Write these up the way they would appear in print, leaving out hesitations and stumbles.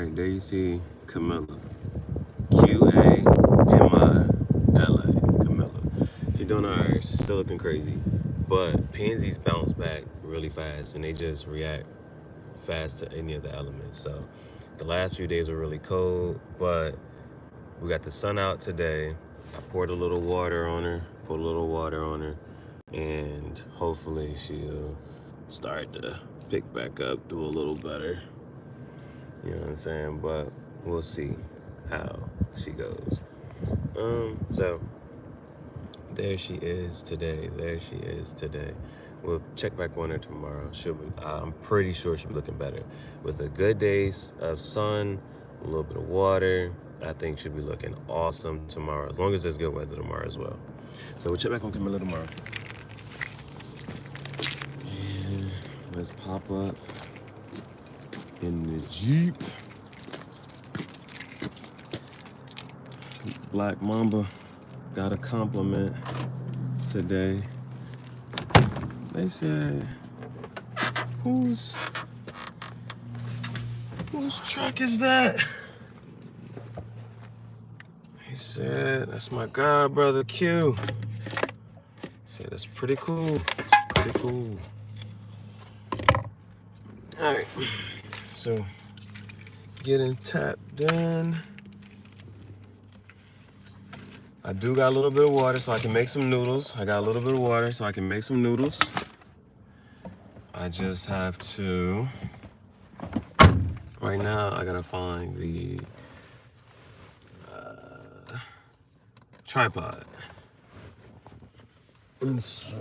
Alright, there you see Camilla. Q-A-M-I-L-A. Camilla. She's doing alright. She's still looking crazy. But pansies bounce back really fast and they just react fast to any of the elements. So the last few days were really cold, but we got the sun out today. I poured a little water on her, and hopefully she'll start to pick back up, do a little better. You know what I'm saying? But we'll see how she goes. So there she is today. We'll check back on her tomorrow. I'm pretty sure she'll be looking better. With a good days of sun, a little bit of water, I think she'll be looking awesome tomorrow, as long as there's good weather tomorrow as well. So we'll check back on Camilla tomorrow. And let's pop up in the Jeep. Black Mamba got a compliment today. They said, whose truck is that? He said, that's my god brother Q. He said, that's pretty cool. Alright, so getting tapped in. I do got a little bit of water so I can make some noodles. I just have to, right now I gotta find the tripod. And so,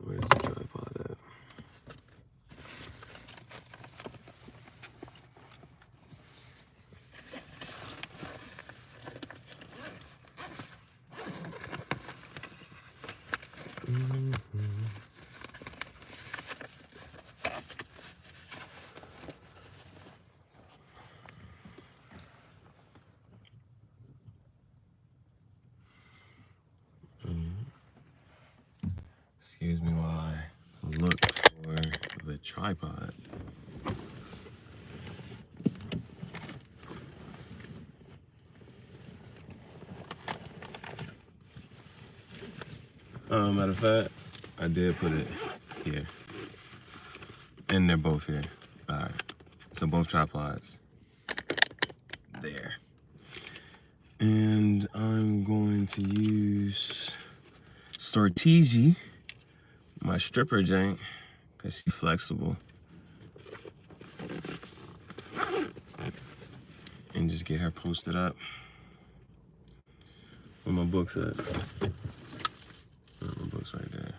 where's the tripod at? Excuse me while I look for the tripod. Matter of fact, I did put it here. And they're both here. Alright. So both tripods there. And I'm going to use Stortigi, my stripper jank, because she's flexible. And just get her posted up. Where my books at? My book's right there.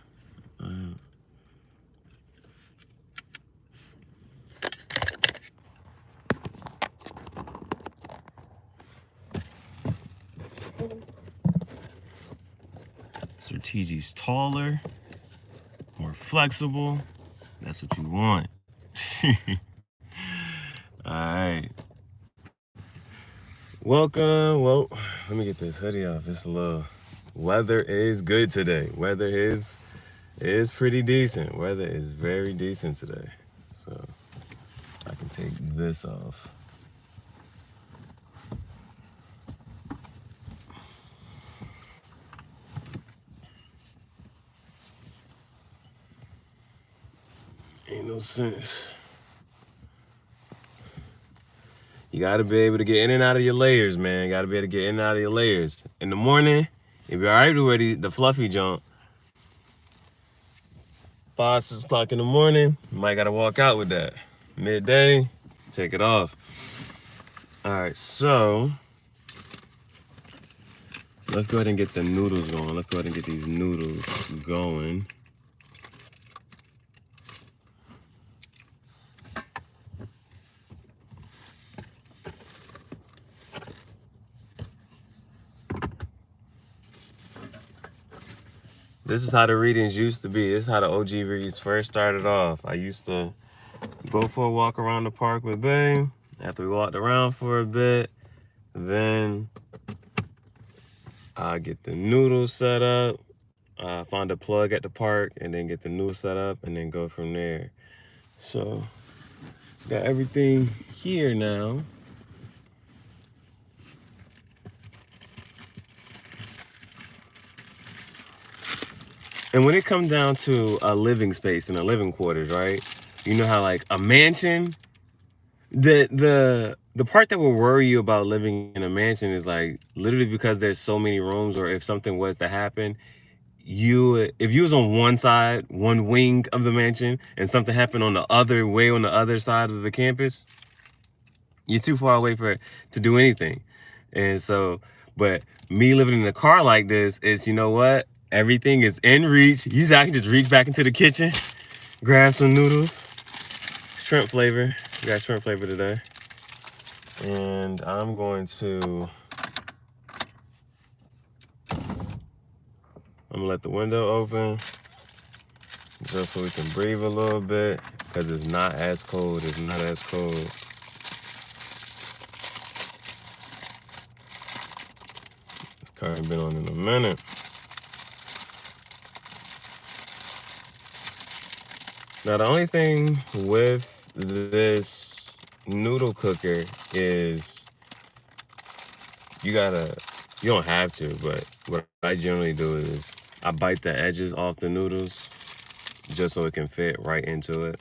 Strategi's taller, more flexible. That's what you want. All right. Welcome. Well, let me get this hoodie off. It's a little. Weather is good today. Weather is pretty decent. Weather is very decent today. So I can take this off. Ain't no sense. You gotta be able to get in and out of your layers, man. You gotta be able to get in and out of your layers. In the morning, if you're all right to wear the fluffy jump, 5, 6 o'clock in the morning, you might gotta walk out with that. Midday, take it off. All right, so let's go ahead and get the noodles going. Let's go ahead and get these noodles going. This is how the readings used to be. This is how the OG reads first started off. I used to go for a walk around the park with Bae. After we walked around for a bit, then I get the noodles set up. find a plug at the park, and then get the noodle set up, and then go from there. So, got everything here now. And when it comes down to a living space and a living quarters, right? You know how like a mansion, the part that will worry you about living in a mansion is like literally because there's so many rooms, or if something was to happen, if you was on one side, one wing of the mansion, and something happened on the other side of the campus, you're too far away for it to do anything. And so, but me living in a car like this is, you know what? Everything is in reach. I can just reach back into the kitchen, grab some noodles, shrimp flavor. We got shrimp flavor today. And I'm gonna let the window open just so we can breathe a little bit, because it's not as cold. It's not as cold. This car ain't been on in a minute. Now the only thing with this noodle cooker is you don't have to, but what I generally do is I bite the edges off the noodles just so it can fit right into it.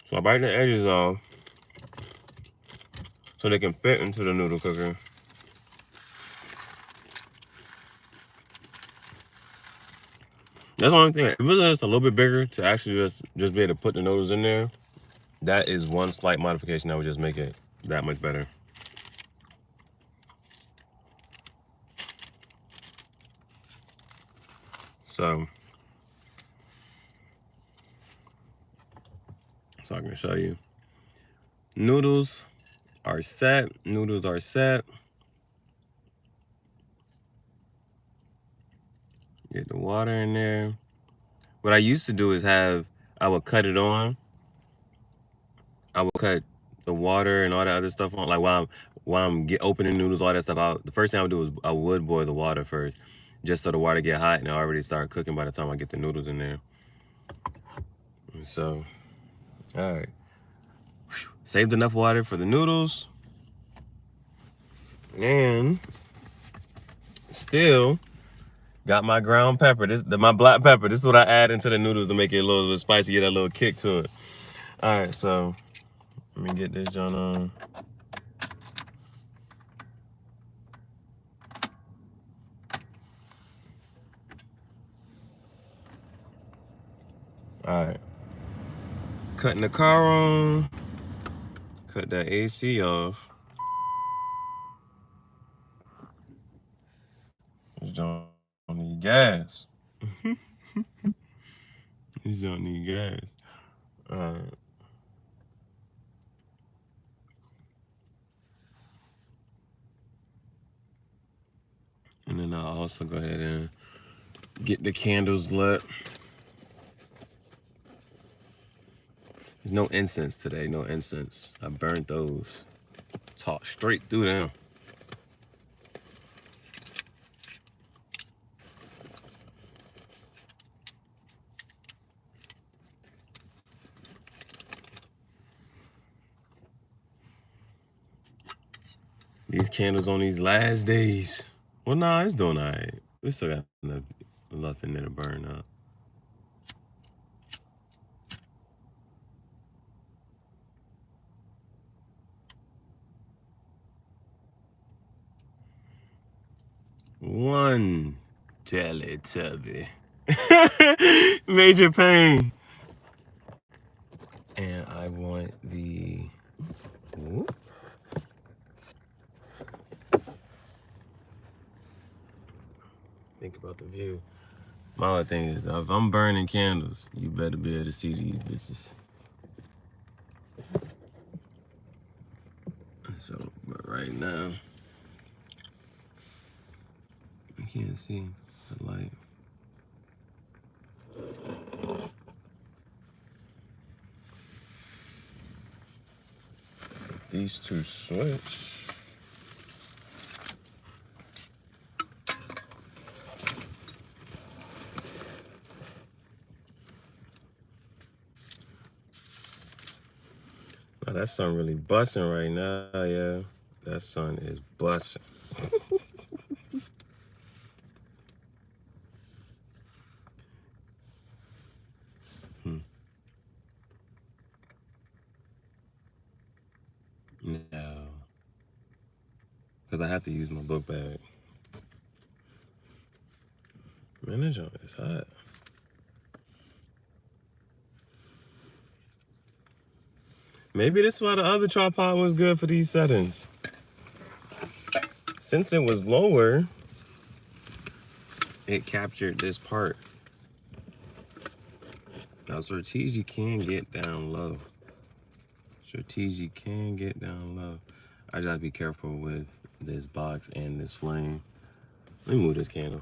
So I bite the edges off so they can fit into the noodle cooker. That's the only thing. If it was just a little bit bigger to actually just be able to put the noodles in there, that is one slight modification that would just make it that much better. So I can show you. Noodles are set. Noodles are set. Get the water in there. What I used to do is I would cut it on. I would cut the water and all that other stuff on. Like while I'm opening noodles, all that stuff. The first thing I would do is I would boil the water first, just so the water get hot and it already start cooking by the time I get the noodles in there. And so, all right. Saved enough water for the noodles. And still got my ground pepper. My black pepper. This is what I add into the noodles to make it a little bit spicy, get that little kick to it. All right, so let me get this John on. All right. Cutting the car on. Cut that AC off. This don't need gas. This don't need gas. All right. And then I'll also go ahead and get the candles lit. There's no incense today, no incense. I burned those. Talk straight through them. These candles on these last days. Well, nah, it's doing all right. We still got enough in there to burn up. One Teletubby. Major pain. And I want the... Whoop. Think about the view. My other thing is, if I'm burning candles, you better be able to see these bitches. right now. I can't see the light. These two switch. Oh, that sun really busting right now, yeah. That sun is busting. No. Because I have to use my book bag. Man, that joint is hot. Maybe this is why the other tripod was good for these settings. Since it was lower, it captured this part. Now, strategic can get down low. Strategic can get down low. I just gotta be careful with this box and this flame. Let me move this candle.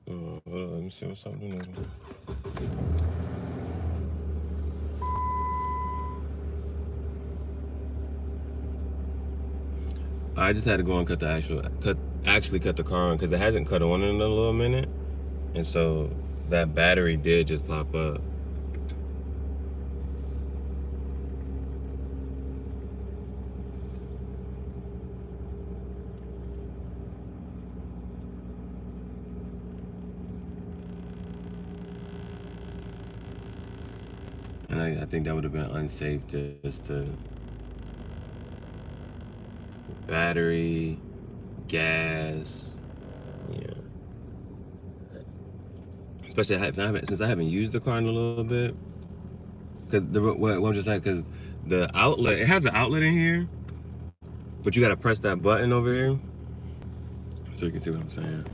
Hold on, let me see what's up doing. I just had to go and actually cut the car on because it hasn't cut on in a little minute, and so that battery did just pop up. And I think that would have been unsafe just to battery, gas, yeah. Especially since I haven't used the car in a little bit. Because what I'm just saying, because the outlet, it has an outlet in here, but you got to press that button over here so you can see what I'm saying.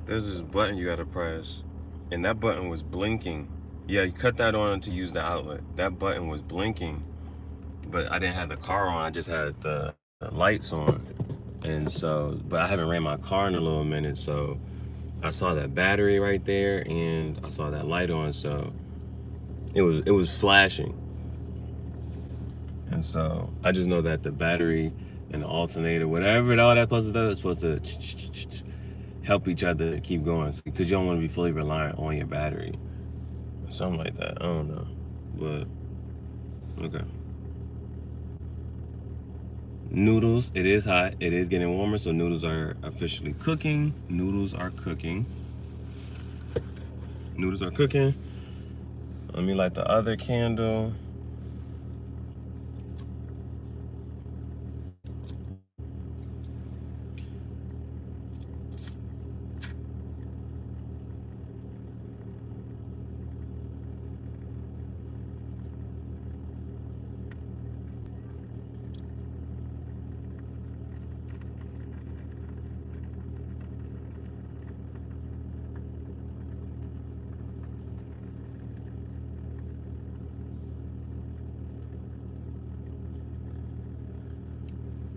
There's this button you got to press, and that button was blinking. Yeah, you cut that on to use the outlet. That button was blinking, but I didn't have the car on. I just had the lights on. And so, but I haven't ran my car in a little minute, so I saw that battery right there, and I saw that light on, so it was flashing. And so I just know that the battery and the alternator, whatever all that supposed to do, is supposed to help each other keep going, because you don't want to be fully reliant on your battery. Something like that. I don't know. But okay. Noodles, it is hot. It is getting warmer, so noodles are officially cooking. Noodles are cooking. Noodles are cooking. Let me light the other candle.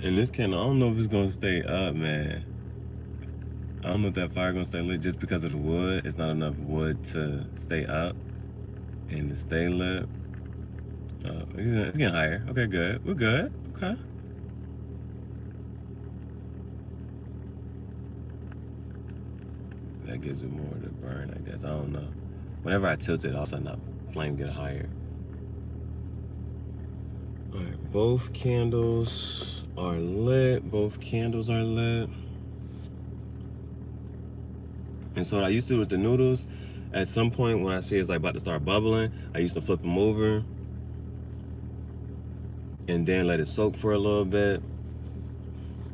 And this candle, I don't know if it's gonna stay up, man. I don't know if that fire gonna stay lit just because of the wood. It's not enough wood to stay up and to stay lit. It's getting higher. Okay, good. We're good. Okay. That gives it more to burn, I guess. I don't know. Whenever I tilt it, all of a sudden the flame get higher. All right, both candles are lit. Both candles are lit. And so what I used to do with the noodles, at some point when I see it's like about to start bubbling, I used to flip them over and then let it soak for a little bit,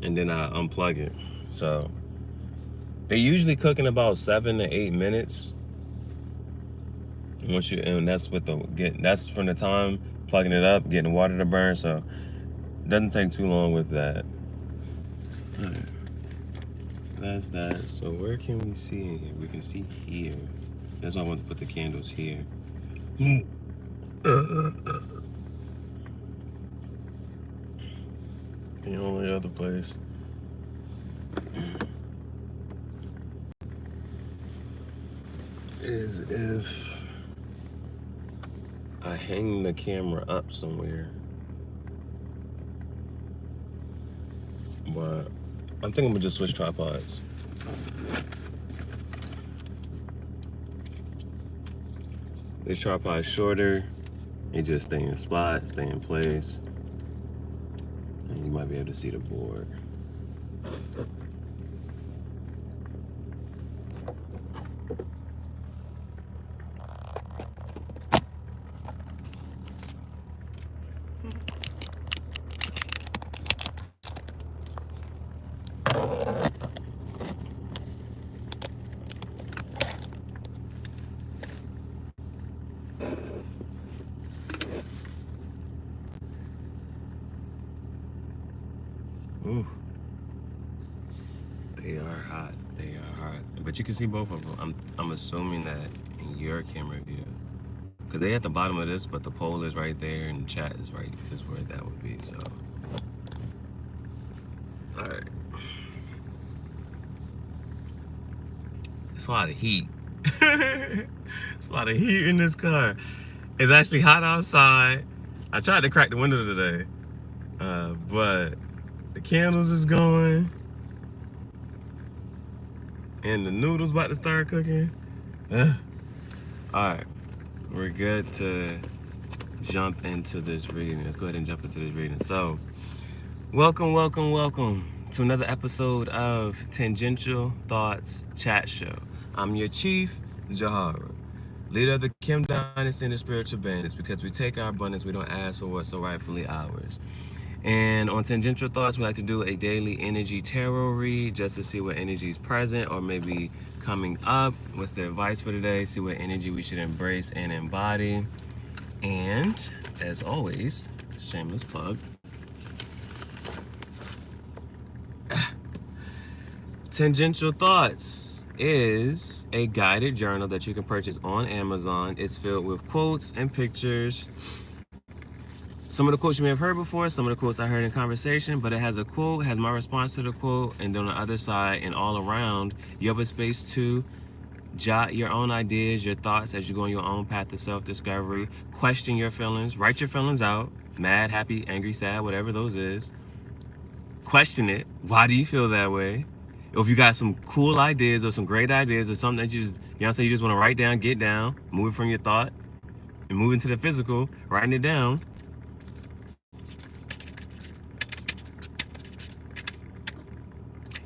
and then I unplug it. So they usually cook in about 7 to 8 minutes. Once you, and that's with that's from the time plugging it up, getting the water to burn. So it doesn't take too long with that. All right. That's that. So where can we see in here? We can see here. That's why I want to put the candles here. The only other place is if I hang the camera up somewhere. But I think I'm gonna just switch tripods. This tripod is shorter. It just stay in spot, stay in place. And you might be able to see the board. Ooh. They are hot. They are hot. But you can see both of them. I'm assuming that in your camera view. Because they at the bottom of this, but the poll is right there and the chat is where that would be, so. Alright. It's a lot of heat. It's a lot of heat in this car. It's actually hot outside. I tried to crack the window today. But the candles is going. And the noodles about to start cooking. Alright. We're good to jump into this reading. Let's go ahead and jump into this reading. So, welcome to another episode of Tangential Thoughts Chat Show. I'm your Chief Gihareh, leader of the Kim Dynasty and the Spiritual Bandits, because we take our abundance, we don't ask for what's so rightfully ours. And on Tangential Thoughts, we like to do a daily energy tarot read just to see what energy is present or maybe coming up. What's the advice for today? See what energy we should embrace and embody. And as always, shameless plug, Tangential Thoughts is a guided journal that you can purchase on Amazon. It's filled with quotes and pictures. Some of the quotes you may have heard before, some of the quotes I heard in conversation, but it has a quote, has my response to the quote, and then on the other side and all around, you have a space to jot your own ideas, your thoughts as you go on your own path to self-discovery. Question your feelings, write your feelings out, mad, happy, angry, sad, whatever those is. Question it. Why do you feel that way? If you got some cool ideas or some great ideas or something that you just, you just want to write down, get down, move it from your thought and move into the physical, writing it down.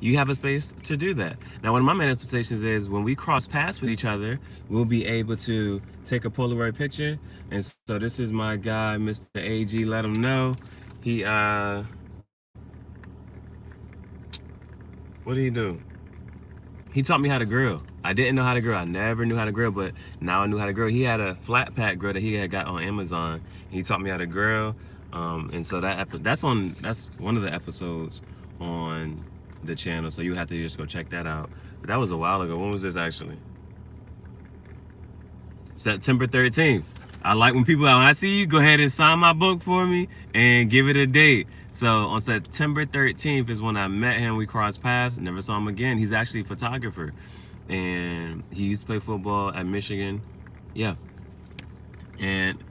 You have a space to do that. Now, one of my manifestations is when we cross paths with each other, we'll be able to take a Polaroid picture. And so this is my guy, Mr. AG. Let him know. He, what did he do? He taught me how to grill. I didn't know how to grill. I never knew how to grill, but now I knew how to grill. He had a flat pack grill that he had got on Amazon. He taught me how to grill. And so that's one of the episodes on the channel, so you have to just go check that out. But that was a while ago. When was this actually? September 13th. I like when people, when I see you, go ahead and sign my book for me and give it a date. So on September 13th is when I met him. We crossed paths, never saw him again. He's actually a photographer and he used to play football at Michigan. Yeah. And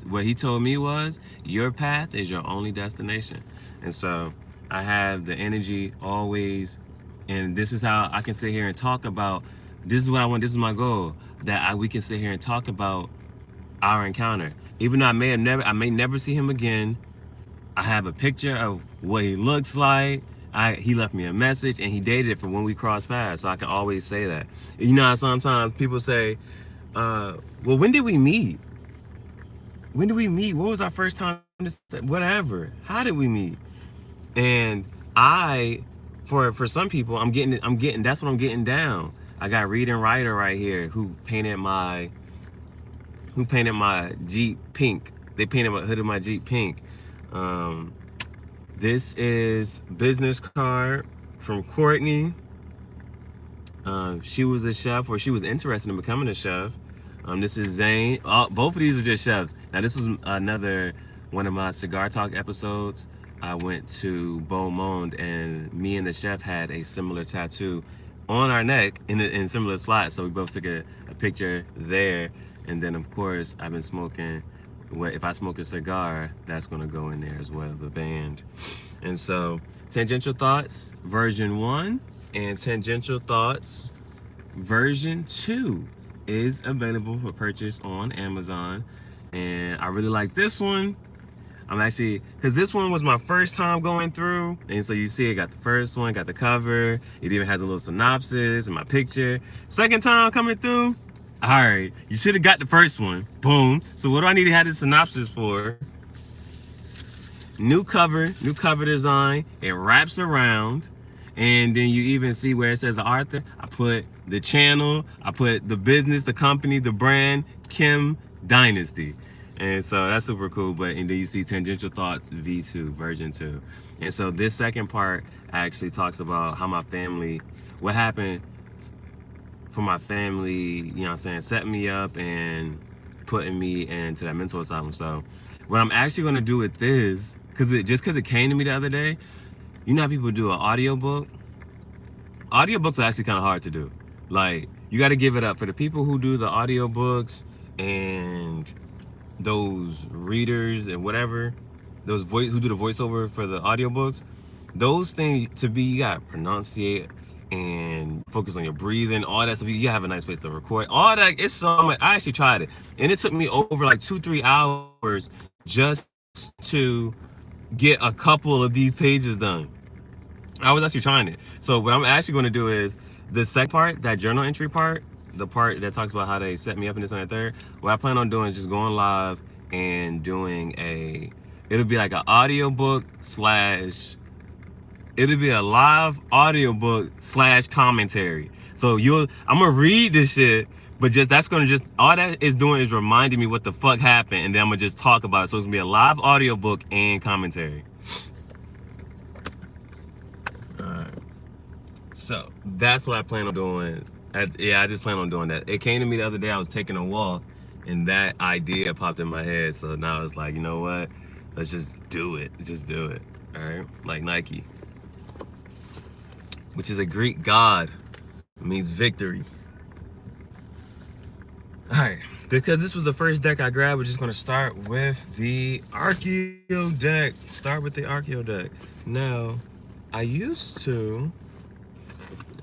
what he told me was, your path is your only destination. And so I have the energy always, and this is how I can sit here and talk about, this is what I want, this is my goal, that we can sit here and talk about our encounter. Even though I may never see him again, I have a picture of what he looks like. He left me a message and he dated it from when we crossed paths, so I can always say that. You know how sometimes people say, well, when did we meet? When did we meet? What was our first time? Whatever. How did we meet? And for some people, that's what I'm getting down. I got Read and Writer right here who painted my who painted my Jeep pink. They painted my hood of my Jeep pink. This is business card from Courtney. She was a chef, or she was interested in becoming a chef. This is Zane. Both of these are just chefs. Now, this was another one of my Cigar Talk episodes. I went to Beaumont, and me and the chef had a similar tattoo on our neck in similar spots. So we both took a picture there. And then, of course, I've been smoking. If I smoke a cigar, that's going to go in there as well, the band. And so, Tangential Thoughts version 1 and Tangential Thoughts version 2 is available for purchase on Amazon. And I really like this one. I'm actually, because this one was my first time going through. And so you see, I got the first one, got the cover. It even has a little synopsis and my picture. Second time coming through. All right, you should have got the first one. Boom. So what do I need to have the synopsis for? New cover design. It wraps around. And then you even see where it says the author. I put the channel, I put the business, the company, the brand, Kim Dynasty. And so that's super cool. And then you see Tangential Thoughts V2, version 2. And so this second part actually talks about how my family, what happened for my family, you know what I'm saying, setting me up and putting me into that mental asylum. So what I'm actually gonna do with this, because it came to me the other day, you know how people do an audiobook? Audiobooks are actually kind of hard to do. Like, you got to give it up for the people who do the audiobooks and those readers and whatever, who do the voiceover for the audiobooks. Those things, to be, you got to pronunciate and focus on your breathing, all that stuff. You have a nice place to record. All that, it's so much. I actually tried it. And it took me over like 2-3 hours just to get a couple of these pages done. I was actually trying it. So what I'm actually going to do is the second part, that journal entry part, the part that talks about how they set me up in this and that third, what I plan on doing is just going live and doing it'll be like an audiobook slash, it'll be a live audiobook slash commentary. So I'm going to read this shit, but all that is doing is reminding me what the fuck happened, and then I'm going to just talk about it. So it's going to be a live audiobook and commentary. So that's what I plan on doing. I just plan on doing that. It came to me the other day. I was taking a walk, and that idea popped in my head. So now it's like, you know what? Let's just do it. Just do it. All right? Like Nike, which is a Greek god. It means victory. All right. Because this was the first deck I grabbed, we're just going to start with the Archeo deck. Start with the Archeo deck. Now, I used to...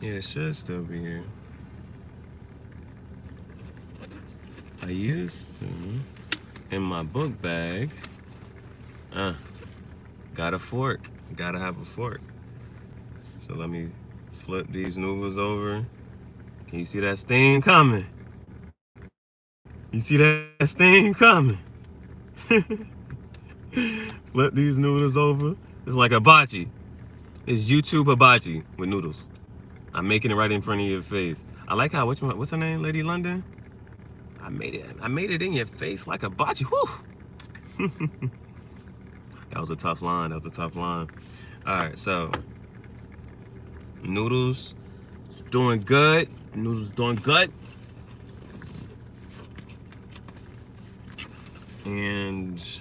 Yeah, it should still be here. I used to, in my book bag, got a fork. Gotta have a fork. So let me flip these noodles over. Can you see that stain coming? You see that stain coming? Flip these noodles over. It's like hibachi. It's YouTube hibachi with noodles. I'm making it right in front of your face. I like how, what's her name, Lady London? I made it in your face like a bocce. Whew. That was a tough line. All right, so noodles doing good. And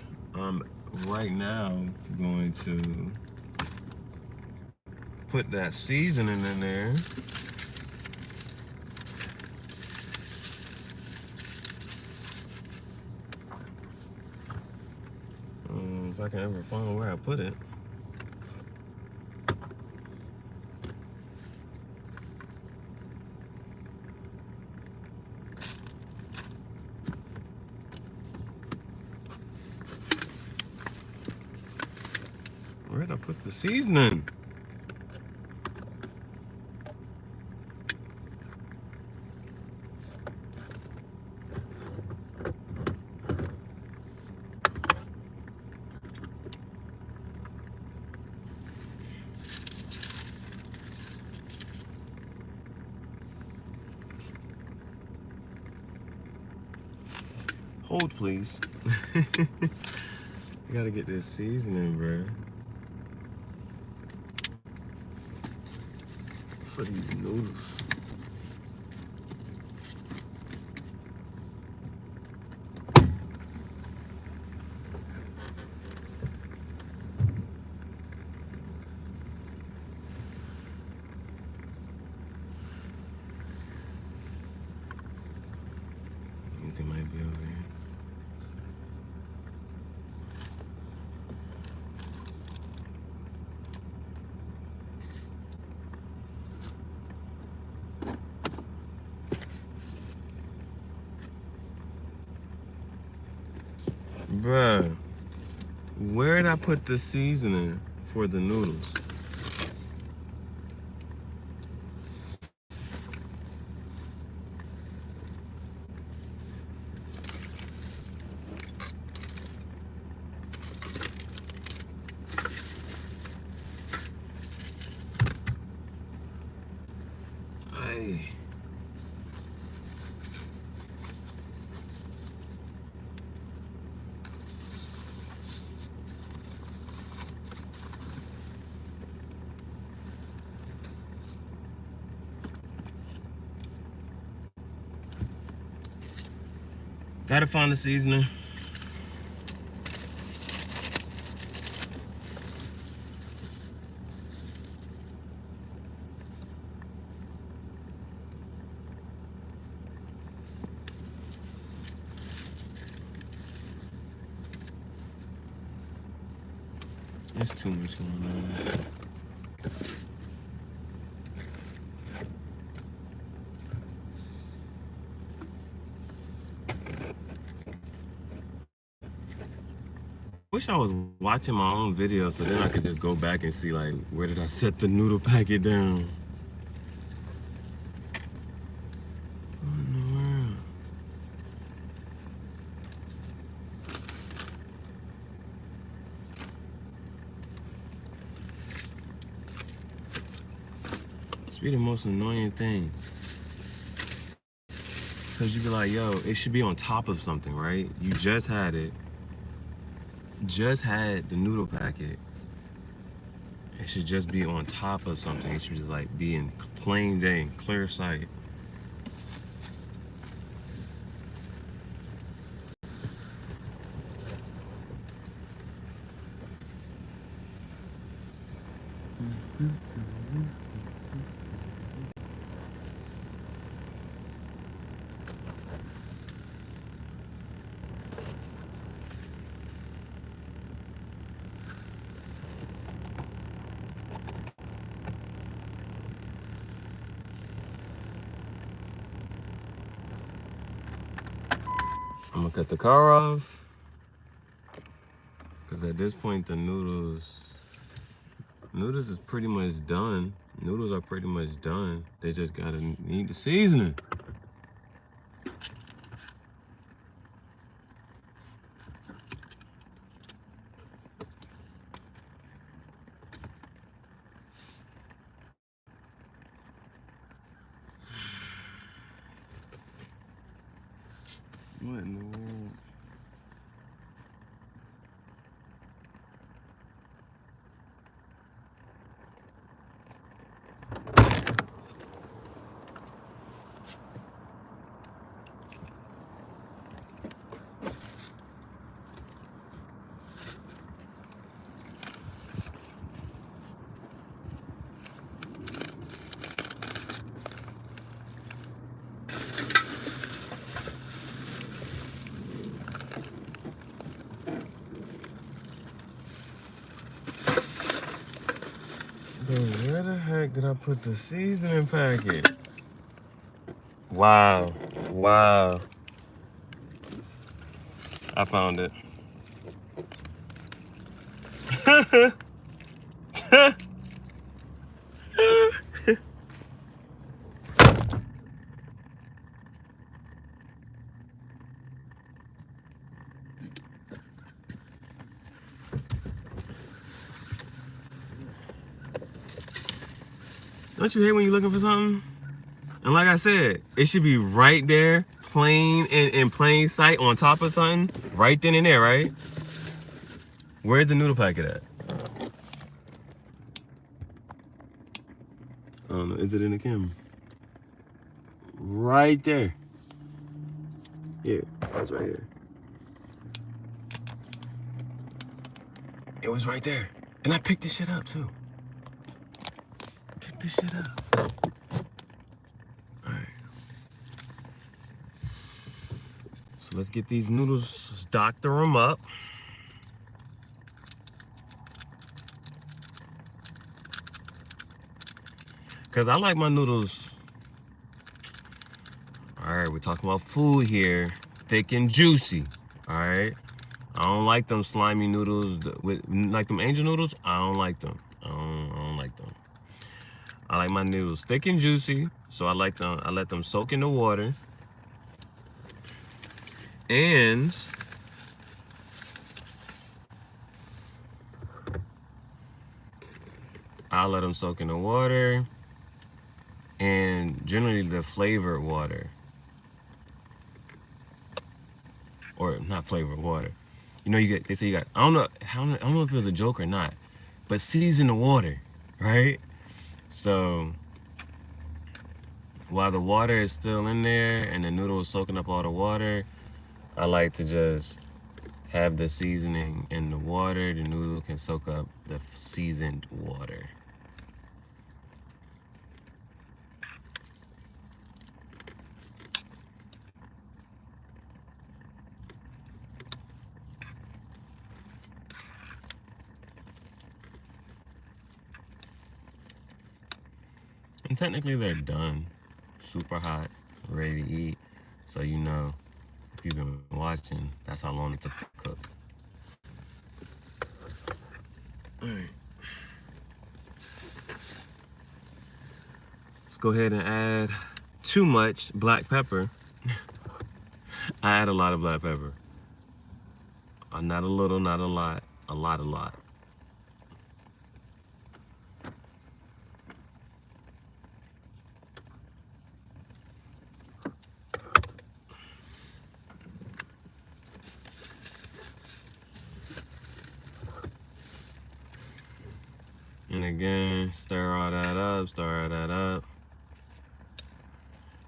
right now going to put that seasoning in there. If I can ever find where I put it. Where did I put the seasoning? Hold, please. You gotta get this seasoning, bro. For these noodles. They might be over here. Bruh, where did I put the seasoning for the noodles? Ay. Gotta find the seasoning. There's too much going on. Wish I was watching my own videos so then I could just go back and see like where did I set the noodle packet down. What in the world? It's be the most annoying thing. Cause you be like, yo, it should be on top of something, right? You just had it. Just had the noodle packet. It should just be on top of something. It should just like be in plain day, clear sight. I'm gonna cut the car off. Cause at this point the noodles is pretty much done. Noodles are pretty much done. They just gotta need the seasoning. What in the world? Where the heck did I put the seasoning packet? Wow. Wow. I found it. Don't you hate when you're looking for something? And like I said, it should be right there, in plain sight on top of something, right then and there, right? Where's the noodle packet at? I don't know. Is it in the camera? Right there. Yeah, that's right here. It was right there. And I picked this shit up too. Pick this shit up. Alright. So let's get these noodles, doctor them up. Cause I like my noodles. Alright, we're talking about food here. Thick and juicy. Alright. I don't like them slimy noodles with like them angel noodles. I don't like them. I don't like them. I like my noodles thick and juicy, so I like them. I let them soak in the water, and I let them soak in the water, and generally the flavored water, or not flavored water. You know, they say you got. I don't know if it was a joke or not, but season the water, right? So while the water is still in there and the noodle is soaking up all the water, I like to just have the seasoning in the water. The noodle can soak up the seasoned water. And technically they're done. Super hot, ready to eat. So you know, if you've been watching, that's how long it took to cook. Alright. Let's go ahead and add too much black pepper. I add a lot of black pepper. Not a little, not a lot. A lot. And again, stir all that up.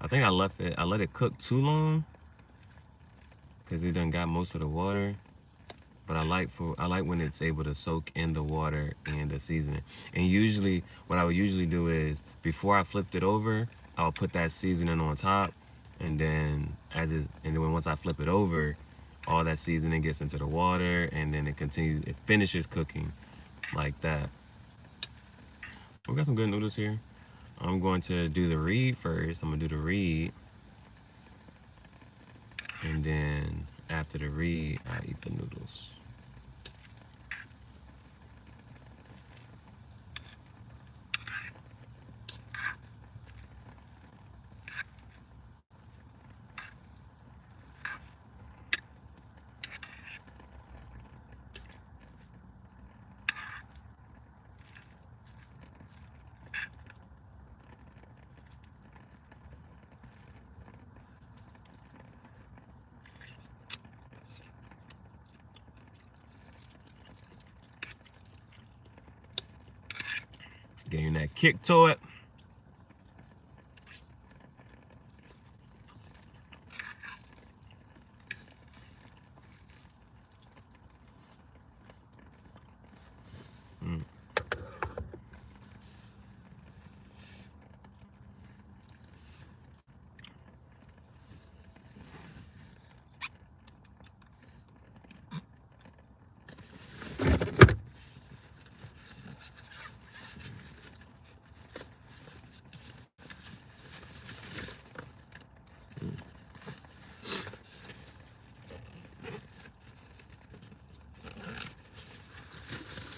I think I let it cook too long because it done got most of the water. But I like when it's able to soak in the water and the seasoning. And usually, what I would usually do is before I flipped it over, I'll put that seasoning on top, and then once I flip it over, all that seasoning gets into the water, and then it finishes cooking like that. We got some good noodles here. I'm going to do the reed first. I'm gonna do the reed, and then after the reed, I eat the noodles. Getting that kick to it.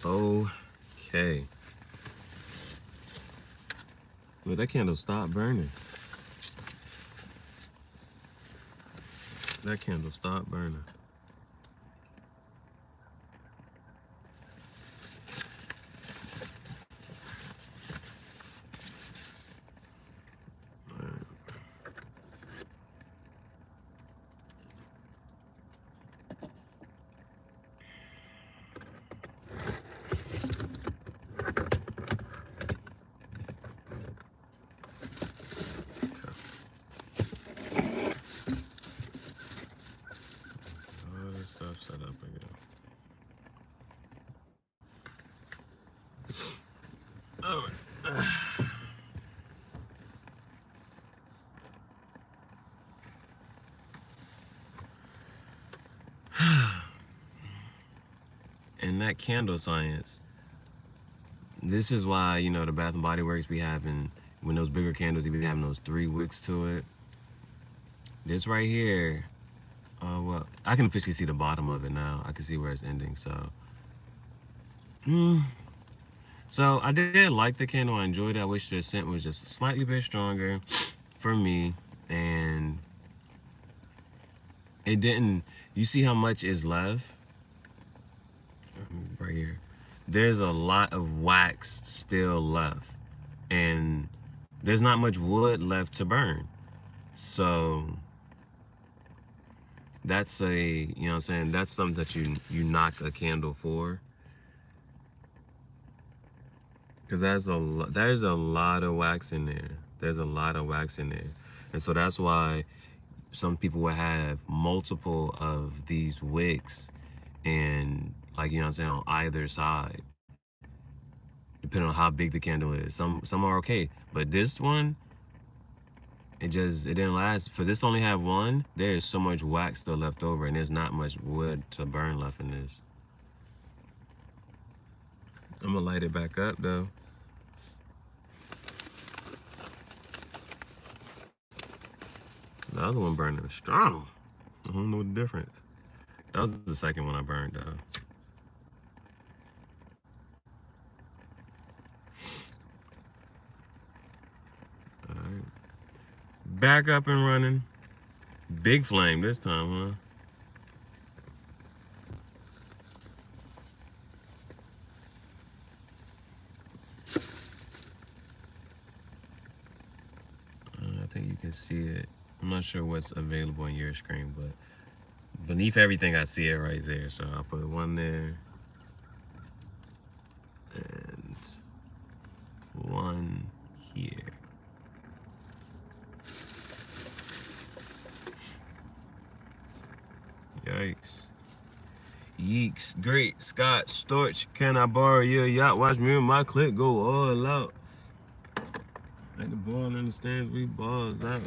Okay. Well, that candle stopped burning. That candle stopped burning. that candle science, this is why, you know, the Bath and Body Works be having, when those bigger candles, they be having those 3 wicks to it. This right here, well, I can officially see the bottom of it now. I can see where it's ending, so. So I did like the candle. I enjoyed it. I wish the scent was just slightly bit stronger for me. And it didn't, you see how much is left? Right here. There's a lot of wax still left. And there's not much wood left to burn. So that's a, you know what I'm saying, that's something that you knock a candle for. Because there's a lot of wax in there. There's a lot of wax in there. And so that's why some people will have multiple of these wicks and, like, you know what I'm saying, on either side, depending on how big the candle is. Some are okay, but this one, it didn't last. For this to only have one, there is so much wax still left over, and there's not much wood to burn left in this. I'm gonna light it back up though. The other one burning strong. I don't know the difference. That was the second one I burned though. All right. Back up and running. Big flame this time, huh? I think you can see it. I'm not sure what's available on your screen, but beneath everything I see it right there. So I'll put one there and one here. Yikes. Yeeks, great Scott Storch, can I borrow your yacht? Watch me and my clique go all out. Like the ball understands we balls out.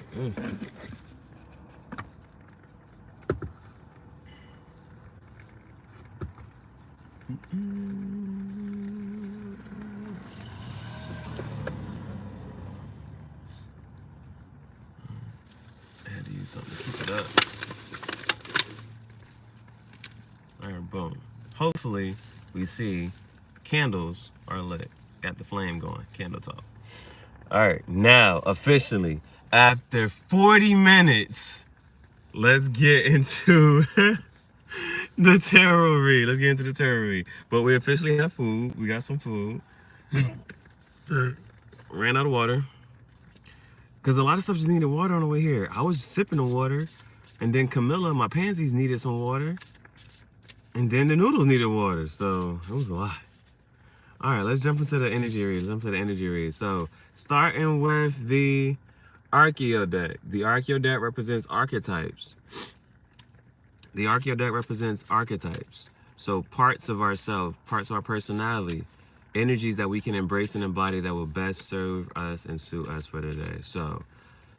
I had to use something to keep it up. Alright, boom. Hopefully we see candles are lit. Got the flame going. Candle talk. Alright, now officially, after 40 minutes, let's get into the tarot read. Let's get into the tarot read. But we officially have food. We got some food. Ran out of water. Because a lot of stuff just needed water on the way here. I was sipping the water. And then Camilla, my pansies, needed some water. And then the noodles needed water. So it was a lot. All right, let's jump into the energy read. So starting with the Archeo deck. The Archeo deck represents archetypes. So parts of ourselves, parts of our personality, energies that we can embrace and embody that will best serve us and suit us for today. So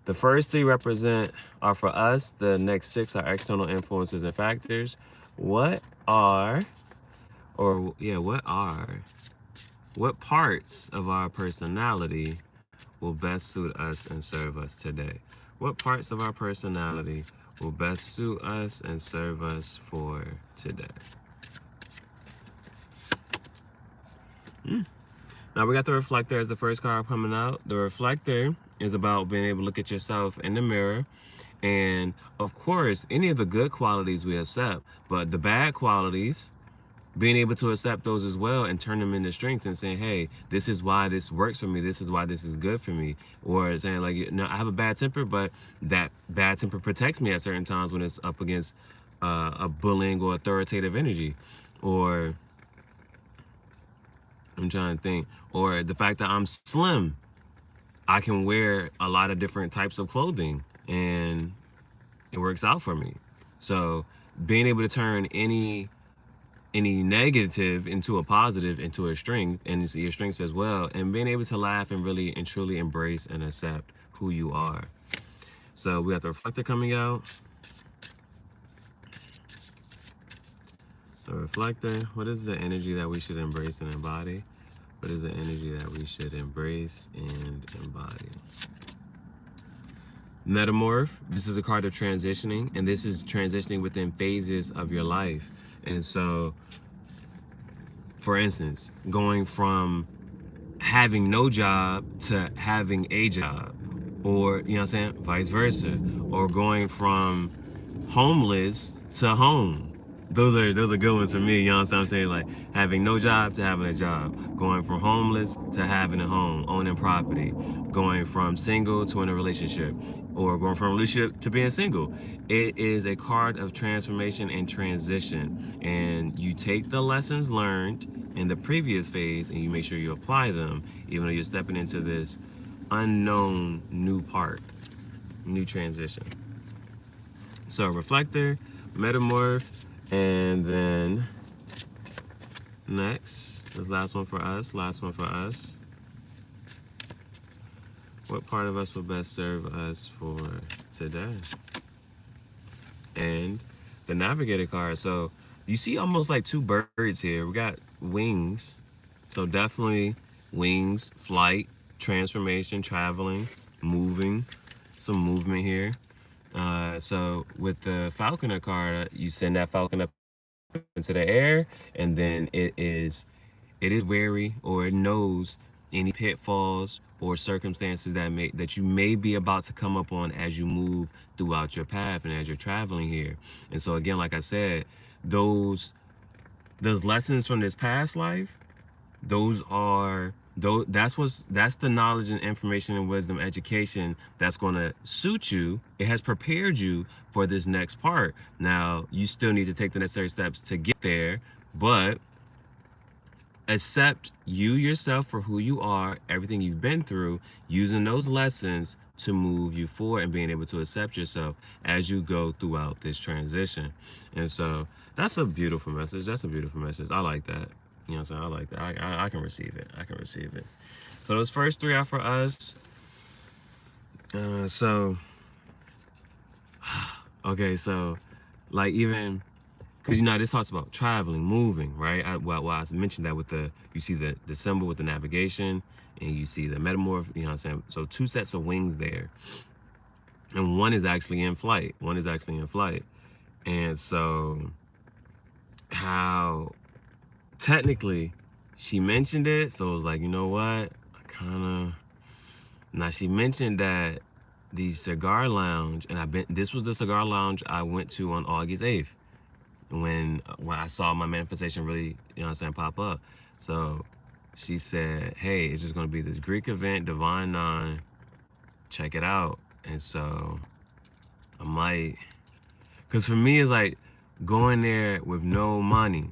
the first 3 are for us. The next 6 are external influences and factors. What parts of our personality will best suit us and serve us today? What parts of our personality will best suit us and serve us for today? Now we got the reflector as the first card coming out. The reflector is about being able to look at yourself in the mirror. And of course, any of the good qualities we accept, but the bad qualities, being able to accept those as well and turn them into strengths and saying, hey, this is why this works for me. This is why this is good for me. Or saying, like, no, I have a bad temper, but that bad temper protects me at certain times when it's up against a bullying or authoritative energy. Or I'm trying to think. Or the fact that I'm slim. I can wear a lot of different types of clothing and it works out for me. So being able to turn any negative into a positive, into a strength, and it's your strengths as well, and being able to laugh and really and truly embrace and accept who you are. So we got the reflector coming out. A reflector. What is the energy that we should embrace and embody? What is the energy that we should embrace and embody? Metamorph. This is a card of transitioning, and this is transitioning within phases of your life. And so, for instance, going from having no job to having a job, or, you know what I'm saying, vice versa, or going from homeless to home. Those are good ones for me, you know what I'm saying? Like having no job to having a job, going from homeless to having a home, owning property, going from single to in a relationship, or going from a relationship to being single. It is a card of transformation and transition, and you take the lessons learned in the previous phase and you make sure you apply them, even though you're stepping into this unknown new part, new transition. So reflector, metamorph, and then next, this last one for us, What part of us will best serve us for today? And the navigator card. So you see almost like two birds here. We got wings. So definitely wings, flight, transformation, traveling, moving, some movement here. So with the falconer card, you send that falcon up into the air, and then it is wary, or it knows any pitfalls or circumstances that you may be about to come up on as you move throughout your path and as you're traveling here. And so again, like I said, those lessons from this past life, that's the knowledge and information and wisdom education that's going to suit you. It has prepared you for this next part. Now you still need to take the necessary steps to get there, but accept you yourself for who you are, everything you've been through, using those lessons to move you forward and being able to accept yourself as you go throughout this transition. And so that's a beautiful message. I like that. You know what I'm saying? I like that. I can receive it. So those first three are for us. Okay, so like even, because this talks about traveling, moving, right? I mentioned that with you see the symbol with the navigation, and you see the metamorph, you know what I'm saying? So two sets of wings there. And one is actually in flight. And so how technically she mentioned it, so it was like, you know what? Now she mentioned that the cigar lounge, and this was the cigar lounge I went to on August 8th. When I saw my manifestation really, you know what I'm saying, pop up. So she said, hey, it's just going to be this Greek event, Divine Nine. Check it out. And so I'm like, because for me, it's like going there with no money.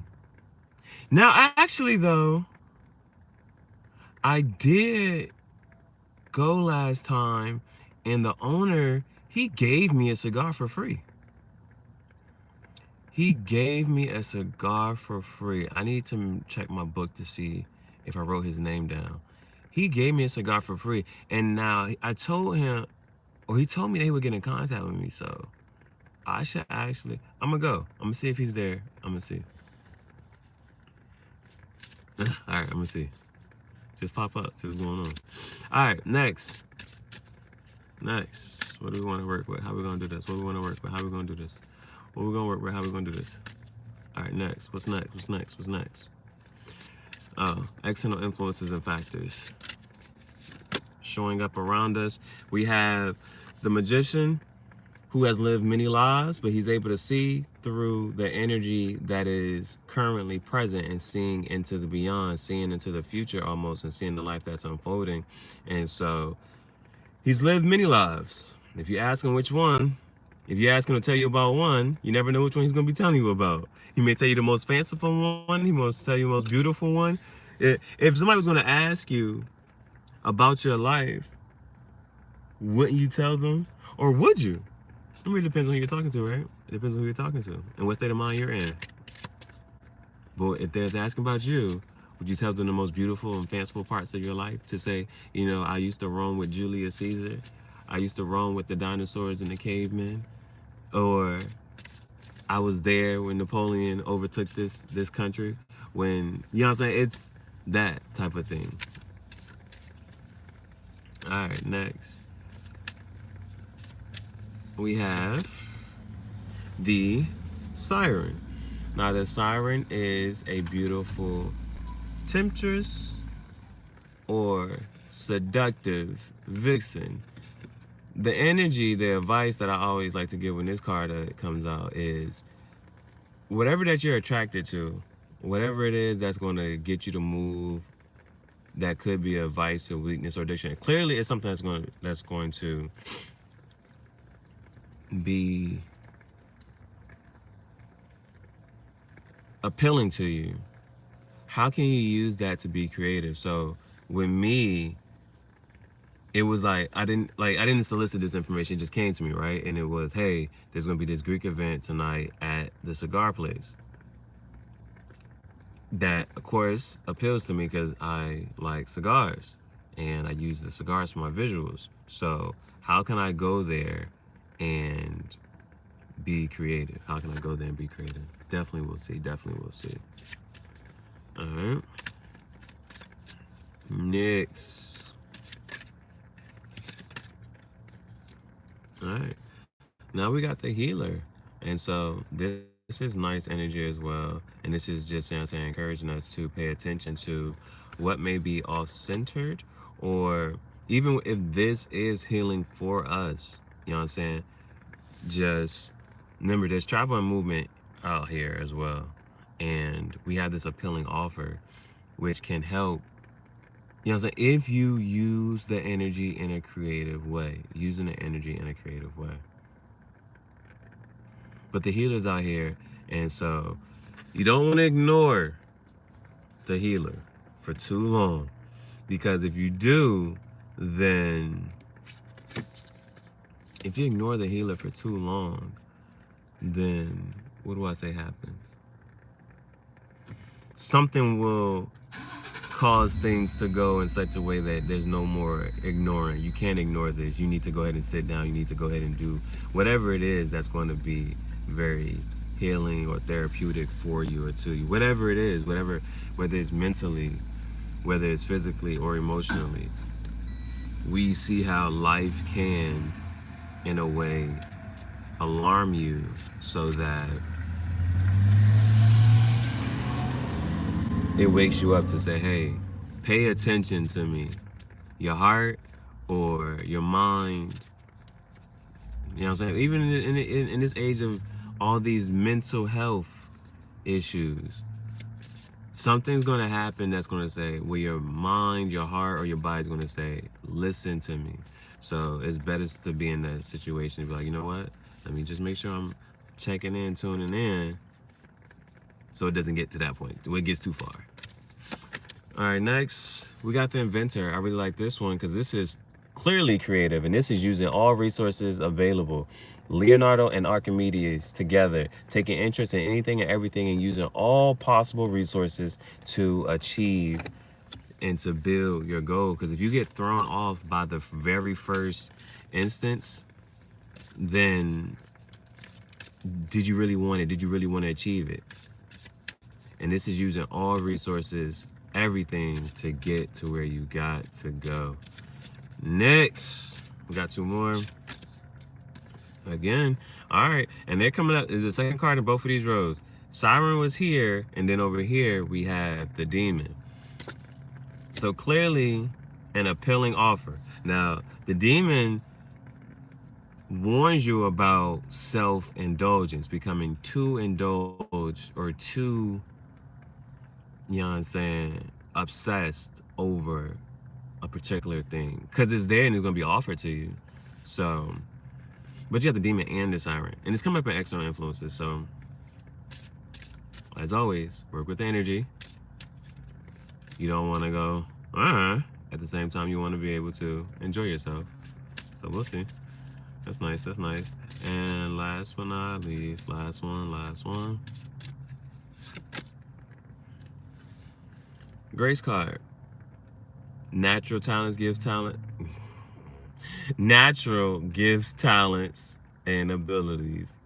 Now, actually, though, I did go last time, and the owner, he gave me a cigar for free. I need to check my book to see if I wrote his name down. He gave me a cigar for free. And now I told him, or he told me they would get in contact with me. So I should actually, I'm going to go. I'm going to see if he's there. I'm going to see. All right, I'm going to see. Just pop up, see what's going on. All right, next. What do we want to work with? How are we going to do this? What we want to work with? How are we going to do this? What we're going to work with, how we're going to do this. All right, next. What's next? Oh, external influences and factors. Showing up around us. We have the magician who has lived many lives, but he's able to see through the energy that is currently present and seeing into the beyond, seeing into the future almost, and seeing the life that's unfolding. And so he's lived many lives. If you ask him which one, if you ask him to tell you about one, you never know which one he's going to be telling you about. He may tell you the most fanciful one. He may tell you the most beautiful one. If somebody was going to ask you about your life, wouldn't you tell them? Or would you? It really depends on who you're talking to, right? It depends on who you're talking to and what state of mind you're in. But if they're asking about you, would you tell them the most beautiful and fanciful parts of your life? To say, I used to roam with Julius Caesar. I used to roam with the dinosaurs and the cavemen. Or I was there when Napoleon overtook this country. When, you know what I'm saying? It's that type of thing. All right, next we have the siren. Now the siren is a beautiful temptress or seductive vixen. The energy, the advice that I always like to give when this card comes out is whatever that you're attracted to, whatever it is that's going to get you to move, that could be a vice or weakness or addiction. Clearly, it's something that's going to be appealing to you. How can you use that to be creative? So with me, it was like I didn't solicit this information, it just came to me, right? And it was, hey, there's gonna be this Greek event tonight at the cigar place. That of course appeals to me because I like cigars and I use the cigars for my visuals. So how can I go there and be creative? How can I go there and be creative? Definitely we'll see. Definitely we'll see. All right. Next. All right. Now we got the healer. And so this is nice energy as well. And this is just, you know what I'm saying, encouraging us to pay attention to what may be off-centered, or even if this is healing for us, you know what I'm saying? Just remember there's travel and movement out here as well. And we have this appealing offer, which can help, you know what I'm saying, if you use the energy in a creative way, using the energy in a creative way. But the healer's out here, and so you don't want to ignore the healer for too long, because if you do, then if you ignore the healer for too long, then what do I say happens? Something will cause things to go in such a way that there's no more ignoring. You can't ignore this. You need to go ahead and sit down. You need to go ahead and do whatever it is that's going to be very healing or therapeutic for you or to you. Whatever it is, whether it's mentally, whether it's physically or emotionally. We see how life can, in a way, alarm you so that it wakes you up to say, hey, pay attention to me. Your heart or your mind. You know what I'm saying? Even in this age of all these mental health issues, something's going to happen that's going to say, well, your mind, your heart, or your body's going to say, listen to me. So it's better to be in that situation and be like, you know what? Let me just make sure I'm checking in, tuning in, so it doesn't get to that point, where it gets too far. All right, next, we got the inventor. I really like this one because this is clearly creative, and this is using all resources available. Leonardo and Archimedes together, taking interest in anything and everything and using all possible resources to achieve and to build your goal. Because if you get thrown off by the very first instance, then did you really want it? Did you really want to achieve it? And this is using all resources, everything to get to where you got to go. Next, we got two more. Again, all right, and they're coming up. There's the second card in both of these rows. Siren was here, and then over here we have the demon. So clearly an appealing offer. Now, the demon warns you about self-indulgence, becoming too indulged or too, you know what I'm saying, obsessed over a particular thing. Because it's there and it's going to be offered to you. So, but you have the demon and the siren. And it's coming up in external influences. So, as always, work with the energy. You don't want to go, at the same time, you want to be able to enjoy yourself. So we'll see. That's nice, that's nice. And last but not least, last one. Grace card. Natural talents gives talent. Natural gives talents and abilities.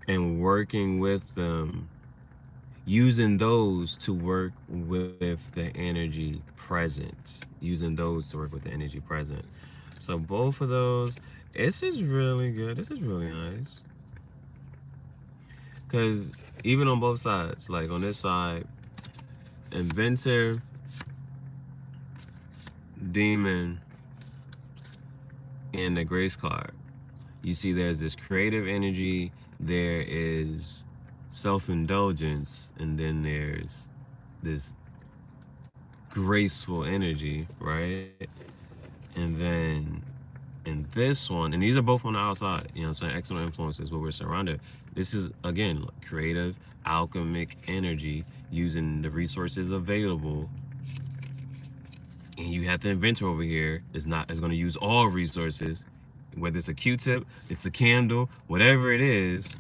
and working with them, using those to work with the energy present, using those to work with the energy present. So both of those, this is really good. This is really nice. Because even on both sides, like on this side, inventor, demon, and the grace card, you see there's this creative energy, there is self-indulgence, and then there's this graceful energy, right? And then in this one, and these are both on the outside, you know what I'm saying? External influences, where we're surrounded. This is, again, creative, alchemic energy, using the resources available. And you have the inventor over here is going to use all resources, whether it's a Q-tip, it's a candle, whatever it is.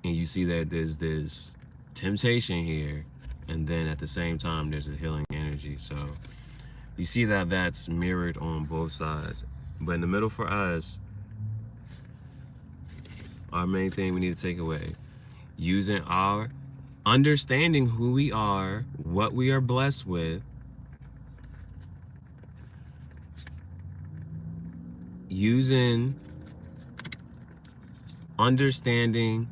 And you see that there's this temptation here, and then at the same time there's a healing energy. So you see that that's mirrored on both sides. But in the middle for us, our main thing we need to take away, using our understanding who we are, what we are blessed with, using understanding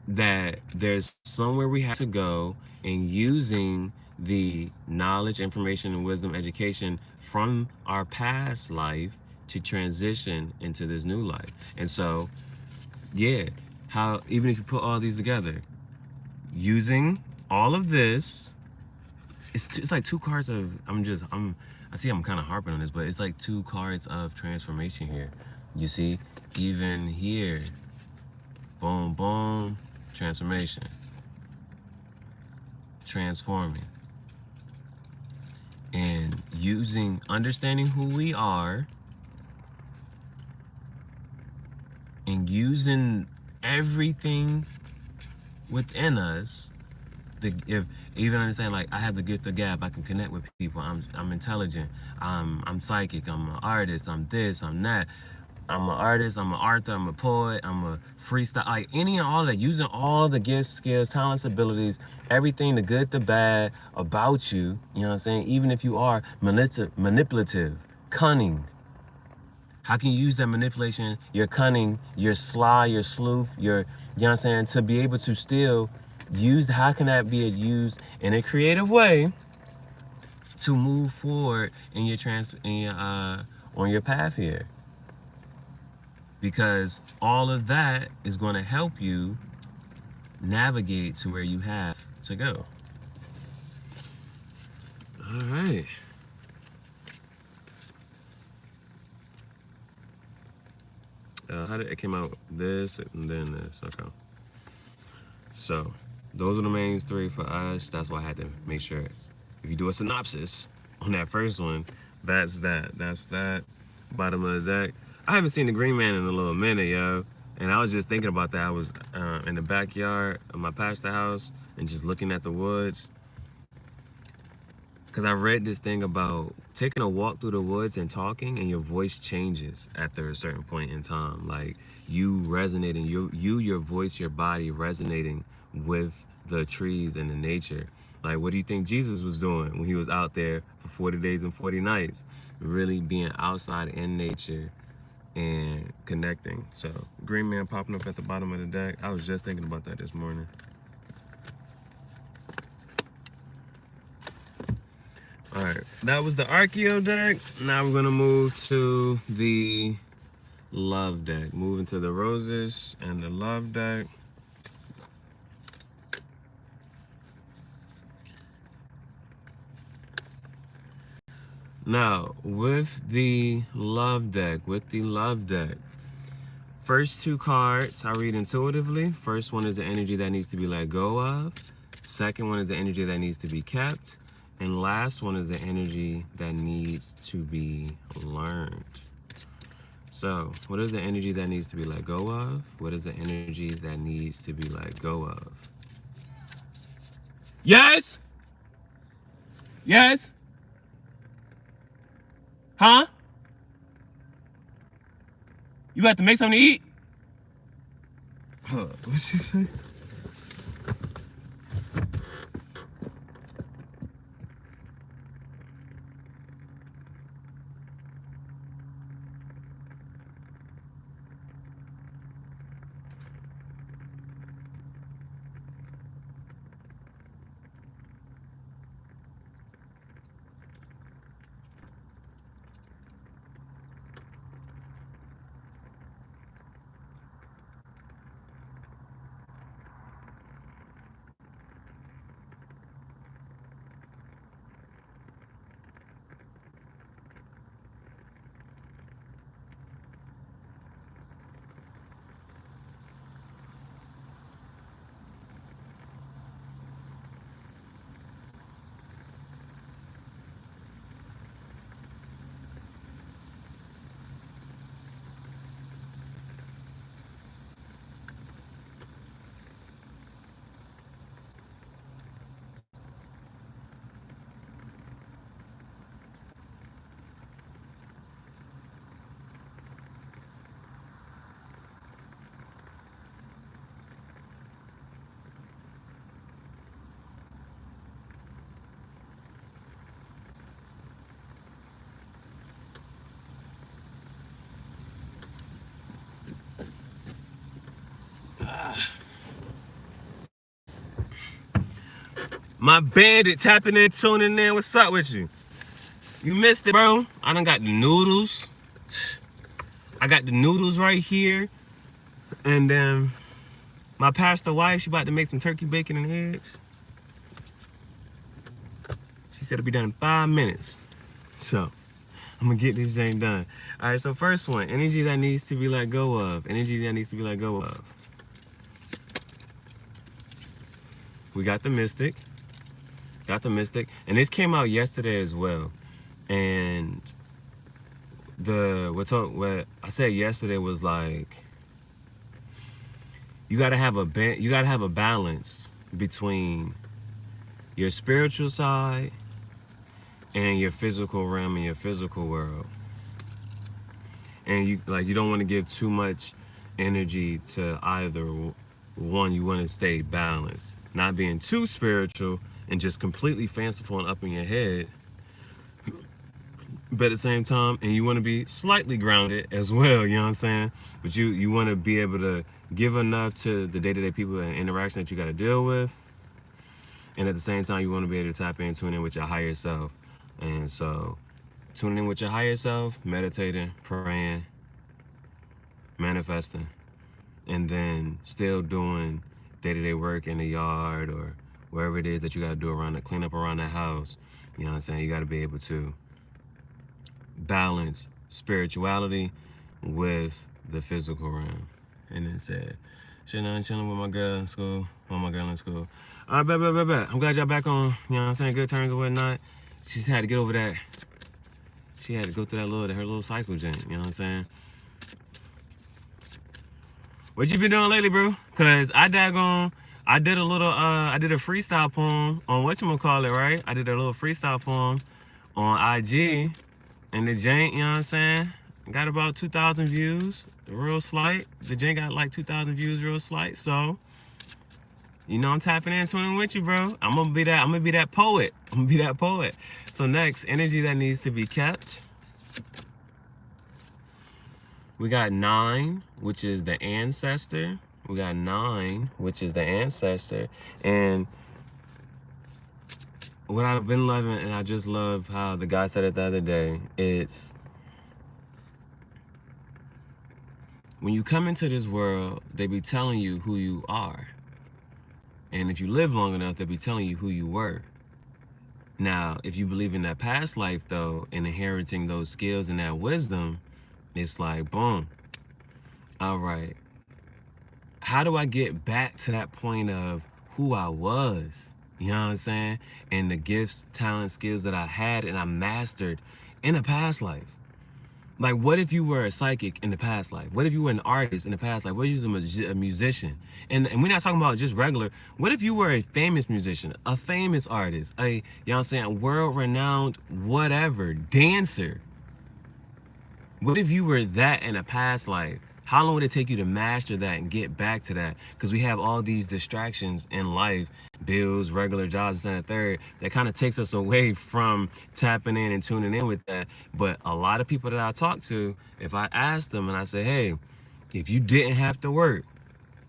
that there's somewhere we have to go, and using the knowledge, information, and wisdom, education from our past life to transition into this new life. And so, yeah, how even if you put all these together, using all of this, it's like two cards of, I see I'm kind of harping on this, but it's like two cards of transformation here. You see, even here, boom, boom, transformation, transforming, and using, understanding who we are, and using everything within us. If even understand, like, I have the gift of gab, I can connect with people. I'm intelligent. I'm psychic. I'm an artist. I'm this. I'm that. I'm an artist. I'm an author. I'm a poet. I'm a freestyle. Like any and all that, using all the gifts, skills, talents, abilities, everything, the good, the bad about you. You know what I'm saying? Even if you are manipulative, cunning. How can you use that manipulation, your cunning, your sly, your sleuth, your, you know what I'm saying, to be able to still use, how can that be used in a creative way to move forward in your on your path here? Because all of that is going to help you navigate to where you have to go. All right. How did it came out? This and then this. Okay. So those are the main three for us. That's why I had to make sure, if you do a synopsis on that first one, that's that. That's that. Bottom of the deck. I haven't seen the Green Man in a little minute, yo. And I was just thinking about that. I was in the backyard of my pastor house and just looking at the woods. Because I read this thing about taking a walk through the woods and talking, and your voice changes after a certain point in time. Like you resonating, your voice, your body resonating with the trees and the nature. Like, what do you think Jesus was doing when he was out there for 40 days and 40 nights? Really being outside in nature and connecting. So, Green Man popping up at the bottom of the deck. I was just thinking about that this morning. All right, that was the Archeo deck. Now we're gonna move to the Love deck. Moving to the Roses and the Love deck. Now, with the Love deck, first two cards I read intuitively. First one is the energy that needs to be let go of. Second one is the energy that needs to be kept. And last one is the energy that needs to be learned. So, what is the energy that needs to be let go of? What is the energy that needs to be let go of? Yes? Yes? Huh? You about to make something to eat? What'd she say? My bandit tapping in, tuning in. What's up with you? You missed it, bro. I done got the noodles. I got the noodles right here. And then my pastor wife, she about to make some turkey bacon and eggs. She said it'll be done in 5 minutes. So I'm gonna get this thing done. All right, so first one, energy that needs to be let go of. Energy that needs to be let go of. We got the mystic. Got the mystic. And this came out yesterday as well. And what I said yesterday was like, you gotta have a balance between your spiritual side and your physical realm and your physical world. And you don't want to give too much energy to either one. You want to stay balanced, not being too spiritual and just completely fanciful and up in your head, but at the same time, and you want to be slightly grounded as well, you know what I'm saying? But you want to be able to give enough to the day-to-day people and interaction that you got to deal with, and at the same time, you want to be able to tap in, tune in with your higher self. And so, tuning in with your higher self, meditating, praying, manifesting, and then still doing day-to-day work in the yard or wherever it is that you got to do around it, clean up around the house. You know what I'm saying? You got to be able to balance spirituality with the physical realm. And then said, chilling with my girl in school. With my girl in school. All right, bet. I'm glad y'all back on, you know what I'm saying, good terms and whatnot. She just had to get over that. She had to go through her little cycle, Jen. You know what I'm saying? What you been doing lately, bro? Cause I did a freestyle poem on whatchamacallit, right? I did a little freestyle poem on IG, and the jank, you know what I'm saying, got about 2,000 views, real slight. The jank got like 2,000 views, real slight. So, you know, I'm tapping in, tuning with you, bro. I'm gonna be that poet. So next, energy that needs to be kept. We got 9, which is the ancestor. And what I've been loving, and I just love how the guy said it the other day, it's when you come into this world, they be telling you who you are. And if you live long enough, they'll be telling you who you were. Now, if you believe in that past life, though, and inheriting those skills and that wisdom, it's like, boom. All right. How do I get back to that point of who I was? You know what I'm saying? And the gifts, talents, skills that I had and I mastered in a past life. Like, what if you were a psychic in the past life? What if you were an artist in the past life? What if you were a musician? And we're not talking about just regular. What if you were a famous musician, a famous artist, you know what I'm saying, world-renowned whatever, dancer? What if you were that in a past life? How long would it take you to master that and get back to that? Because we have all these distractions in life, bills, regular jobs, and a third, that kind of takes us away from tapping in and tuning in with that. But a lot of people that I talk to, if I ask them and I say, hey, if you didn't have to work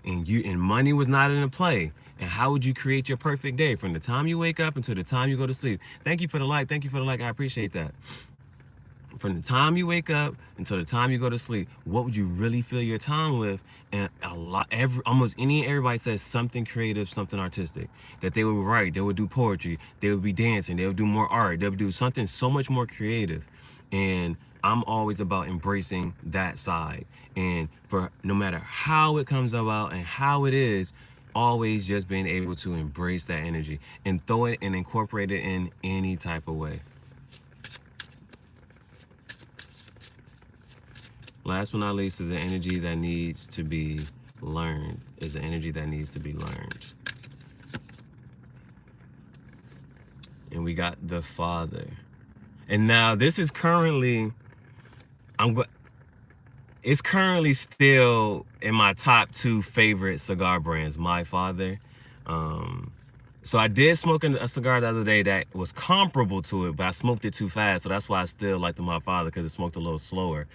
and money was not in play, and how would you create your perfect day from the time you wake up until the time you go to sleep? Thank you for the like. Thank you for the like. I appreciate that. From the time you wake up until the time you go to sleep, what would you really fill your time with? And almost everybody says something creative, something artistic. That they would write, they would do poetry, they would be dancing, they would do more art, they would do something so much more creative. And I'm always about embracing that side. And for no matter how it comes about and how it is, always just being able to embrace that energy and throw it and incorporate it in any type of way. Last but not least is the energy that needs to be learned. Is the energy that needs to be learned. And we got the Father. And now this is currently, it's currently still in my top 2 favorite cigar brands, My Father. So I did smoke a cigar the other day that was comparable to it, but I smoked it too fast. So that's why I still like the My Father, because it smoked a little slower.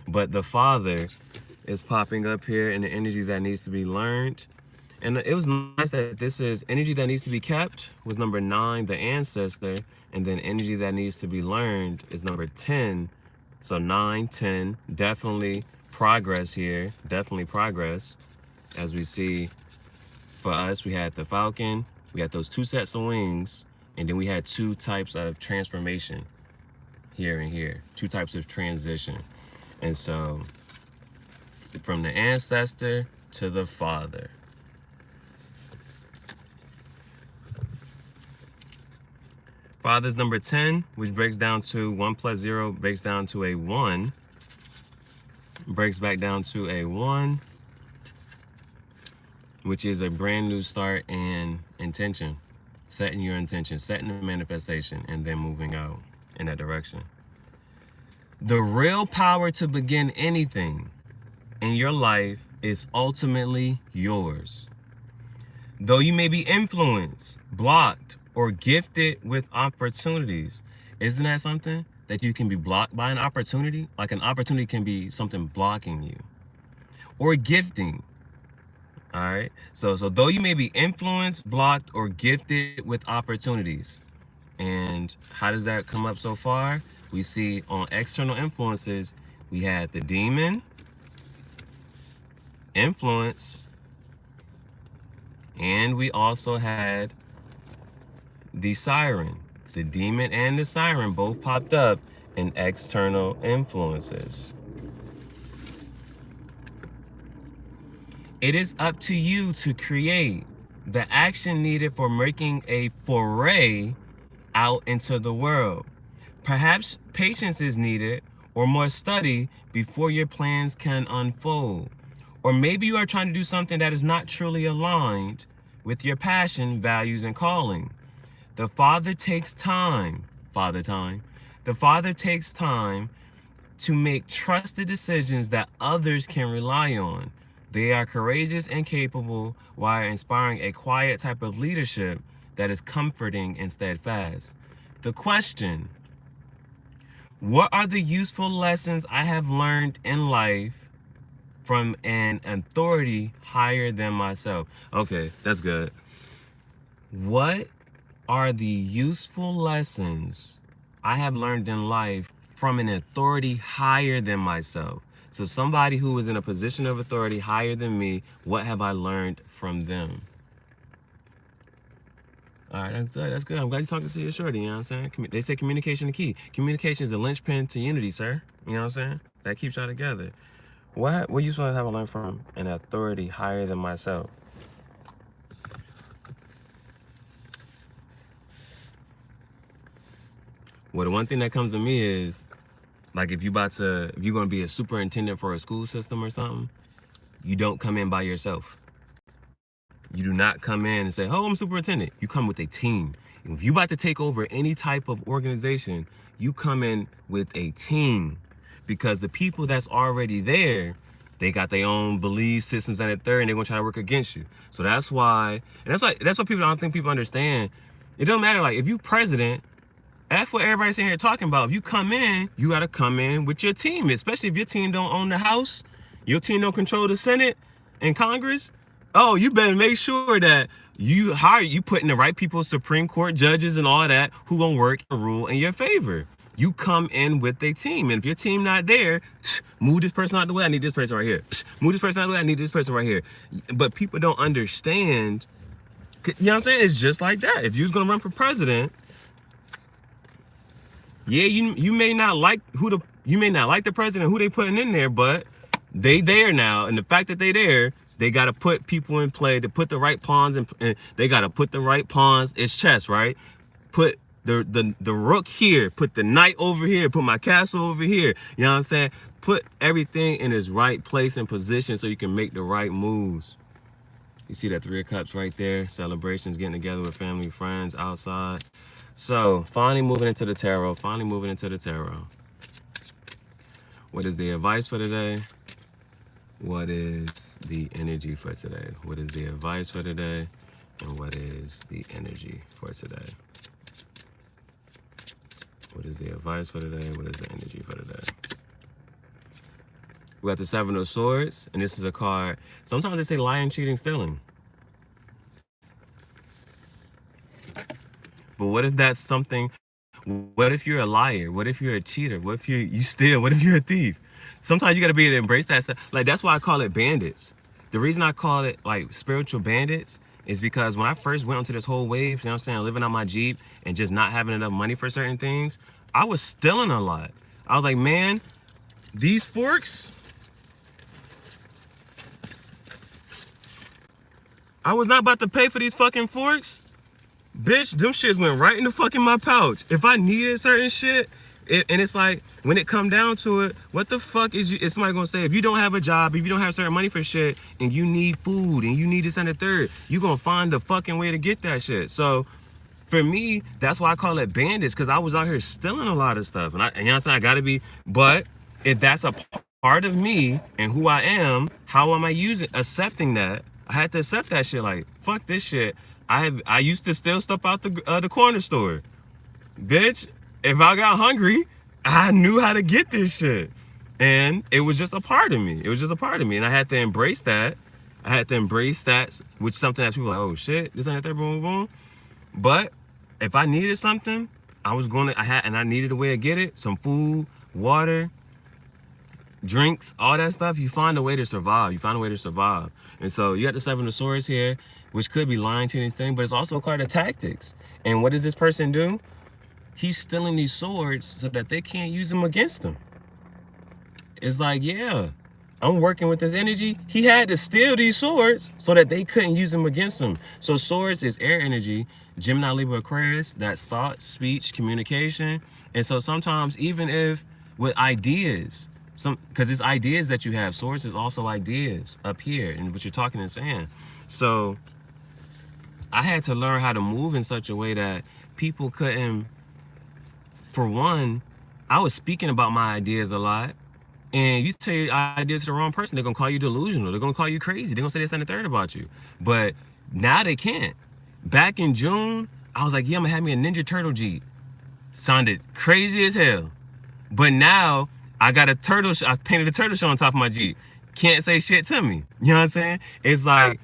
But the Father is popping up here in the energy that needs to be learned. And it was nice that this is energy that needs to be kept was number 9, the ancestor. And then energy that needs to be learned is number 10. So 9, 10, definitely progress here. Definitely progress. As we see for us, we had the Falcon. We had those 2 sets of wings. And then we had 2 types of transformation here and here. 2 types of transition. And so from the ancestor to the Father. Father's number 10, which breaks down to 1 plus 0, breaks down to a 1. Breaks back down to a 1, which is a brand new start and intention. Setting your intention, setting the manifestation, and then moving out in that direction. The real power to begin anything in your life is ultimately yours. Though you may be influenced, blocked, or gifted with opportunities, isn't that something? That you can be blocked by an opportunity? Like an opportunity can be something blocking you. Or gifting. All right? So though you may be influenced, blocked, or gifted with opportunities. And how does that come up so far? We see on external influences, we had the demon, influence, and we also had the siren. The demon and the siren both popped up in external influences. It is up to you to create the action needed for making a foray out into the world. Perhaps patience is needed, or more study before your plans can unfold. Or maybe you are trying to do something that is not truly aligned with your passion, values, and calling. The Father takes time, The Father takes time to make trusted decisions that others can rely on. They are courageous and capable while inspiring a quiet type of leadership that is comforting and steadfast. The question: what are the useful lessons I have learned in life from an authority higher than myself? Okay, that's good. What are the useful lessons I have learned in life from an authority higher than myself? So somebody who is in a position of authority higher than me, what have I learned from them? All right, that's good. I'm glad you're talking to your shorty, you know what I'm saying? They say communication the key. Communication is the linchpin to unity, sir. You know what I'm saying? That keeps y'all together. What you supposed to have learned from an authority higher than myself? Well, the one thing that comes to me is, like, if you're gonna be a superintendent for a school system or something, you don't come in by yourself. You do not come in and say, oh, I'm superintendent. You come with a team. If you about to take over any type of organization, you come in with a team, because the people that's already there, they got their own belief systems and a third, and they're gonna try to work against you. So that's why, and that's what people, I don't think people understand. It don't matter, like, if you president, that's what everybody's sitting here talking about. If you come in, you gotta come in with your team, especially if your team don't own the House, your team don't control the Senate and Congress. Oh, you better make sure that you putting the right people, Supreme Court judges and all that, who gonna work and rule in your favor. You come in with a team, and if your team not there, move this person out the way. I need this person right here. Move this person out the way. I need this person right here. But people don't understand. You know what I'm saying? It's just like that. If you was gonna run for president, yeah, you may not like the president who they putting in there, but they there now, and the fact that they there, they got to put people in play to put the right pawns in, and they got to put the right pawns. It's chess, right? Put the rook here, put the knight over here, put my castle over here. You know what I'm saying? Put everything in its right place and position so you can make the right moves. You see that 3 of Cups right there. Celebrations, getting together with family, friends outside. So finally moving into the tarot. What is the advice for today? What is the energy for today? What is the advice for today? And what is the energy for today? What is the advice for today? What is the energy for today? We got the 7 of Swords, and this is a card. Sometimes they say lying, cheating, stealing. But what if that's something? What if you're a liar? What if you're a cheater? What if you steal? What if you're a thief? Sometimes you got to be able to embrace that stuff. Like, that's why I call it bandits. The reason I call it like spiritual bandits is because when I first went onto this whole wave, you know what I'm saying, living on my Jeep and just not having enough money for certain things, I was stealing a lot. I was like, man, these forks, I was not about to pay for these fucking forks. Bitch, them shits went right in the fucking my pouch. If I needed certain shit, and it's like, when it come down to it, what the fuck is somebody gonna say? If you don't have a job, if you don't have certain money for shit, and you need food, and you need this and the third, you gonna find the fucking way to get that shit. So, for me, that's why I call it bandits, because I was out here stealing a lot of stuff. And you know what I'm saying? I gotta be, but if that's a part of me and who I am, how am I accepting that? I had to accept that shit. Like, fuck this shit. I used to steal stuff out the corner store. Bitch, if I got hungry, I knew how to get this shit. And it was just a part of me. It was just a part of me. And I had to embrace that. Which something that people are like, oh shit, this ain't that, boom, boom. But if I needed something, I needed a way to get it. Some food, water, drinks, all that stuff. You find a way to survive. And so you got the 7 of Swords here, which could be lying to anything, but it's also a card of tactics. And what does this person do? He's stealing these swords so that they can't use them against him. It's like, yeah, I'm working with this energy. He had to steal these swords so that they couldn't use them against him. So swords is air energy. Gemini, Libra, Aquarius, that's thought, speech, communication. And so sometimes, even if with ideas, because it's ideas that you have, swords is also ideas up here and what you're talking and saying. So I had to learn how to move in such a way that people couldn't. For one, I was speaking about my ideas a lot, and you tell your ideas to the wrong person, they're gonna call you delusional, they're gonna call you crazy, they're gonna say this and the third about you. But now they can't. Back in June, I was like, yeah, I'm gonna have me a Ninja Turtle Jeep. Sounded crazy as hell. But now I got a turtle, I painted a turtle shell on top of my Jeep. Can't say shit to me. You know what I'm saying? It's like,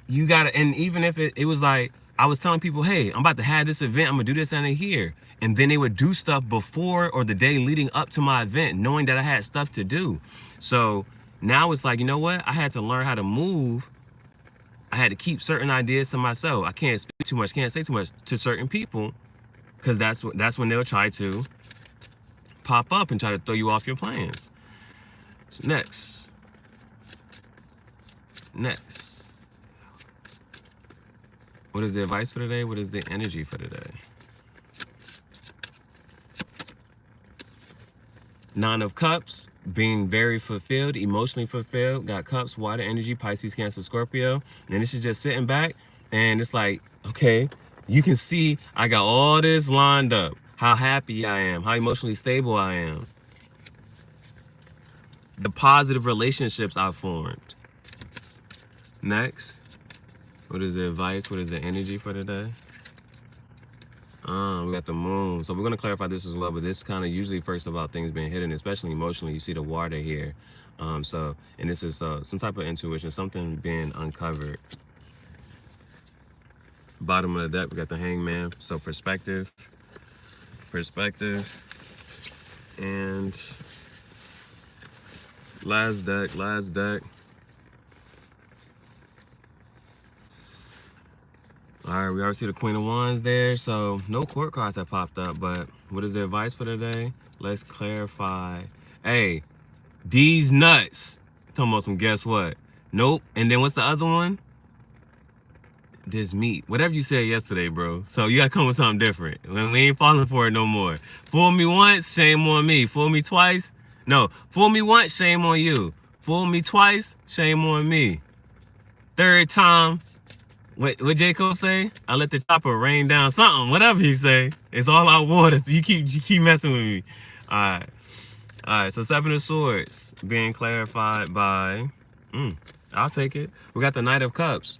you gotta, and even if it was like, I was telling people, hey, I'm about to have this event, I'm gonna do this and here. And then they would do stuff before or the day leading up to my event, knowing that I had stuff to do. So now it's like, you know what? I had to learn how to move. I had to keep certain ideas to myself. I can't speak too much, can't say too much to certain people, because that's when they'll try to pop up and try to throw you off your plans. So next. What is the advice for today? What is the energy for today? 9 of Cups, being very fulfilled, emotionally fulfilled. Got Cups, water energy, Pisces, Cancer, Scorpio. And this is just sitting back, and it's like, okay, you can see I got all this lined up. How happy I am, how emotionally stable I am. the positive relationships I formed. Next, what is the advice? What is the energy for today? We got the moon. So we're going to clarify this as well, but this kind of usually first about things being hidden, especially emotionally. You see the water here. And this is some type of intuition, something being uncovered. Bottom of the deck, we got the hangman. So perspective, and last deck. All right, we already see the Queen of Wands there. So no court cards that popped up, but what is the advice for today? Let's clarify. Hey, these nuts. Talking about some guess what? Nope. And then what's the other one? This meat. Whatever you said yesterday, bro. So you gotta come with something different. We ain't falling for it no more. Fool me once, shame on me. Fool me twice. No, fool me once, shame on you. Fool me twice, shame on me. Third time, what J. Cole say? I let the chopper rain down something. Whatever he say. It's all out water. You keep messing with me. All right. So 7 of Swords being clarified by. I'll take it. We got the Knight of Cups.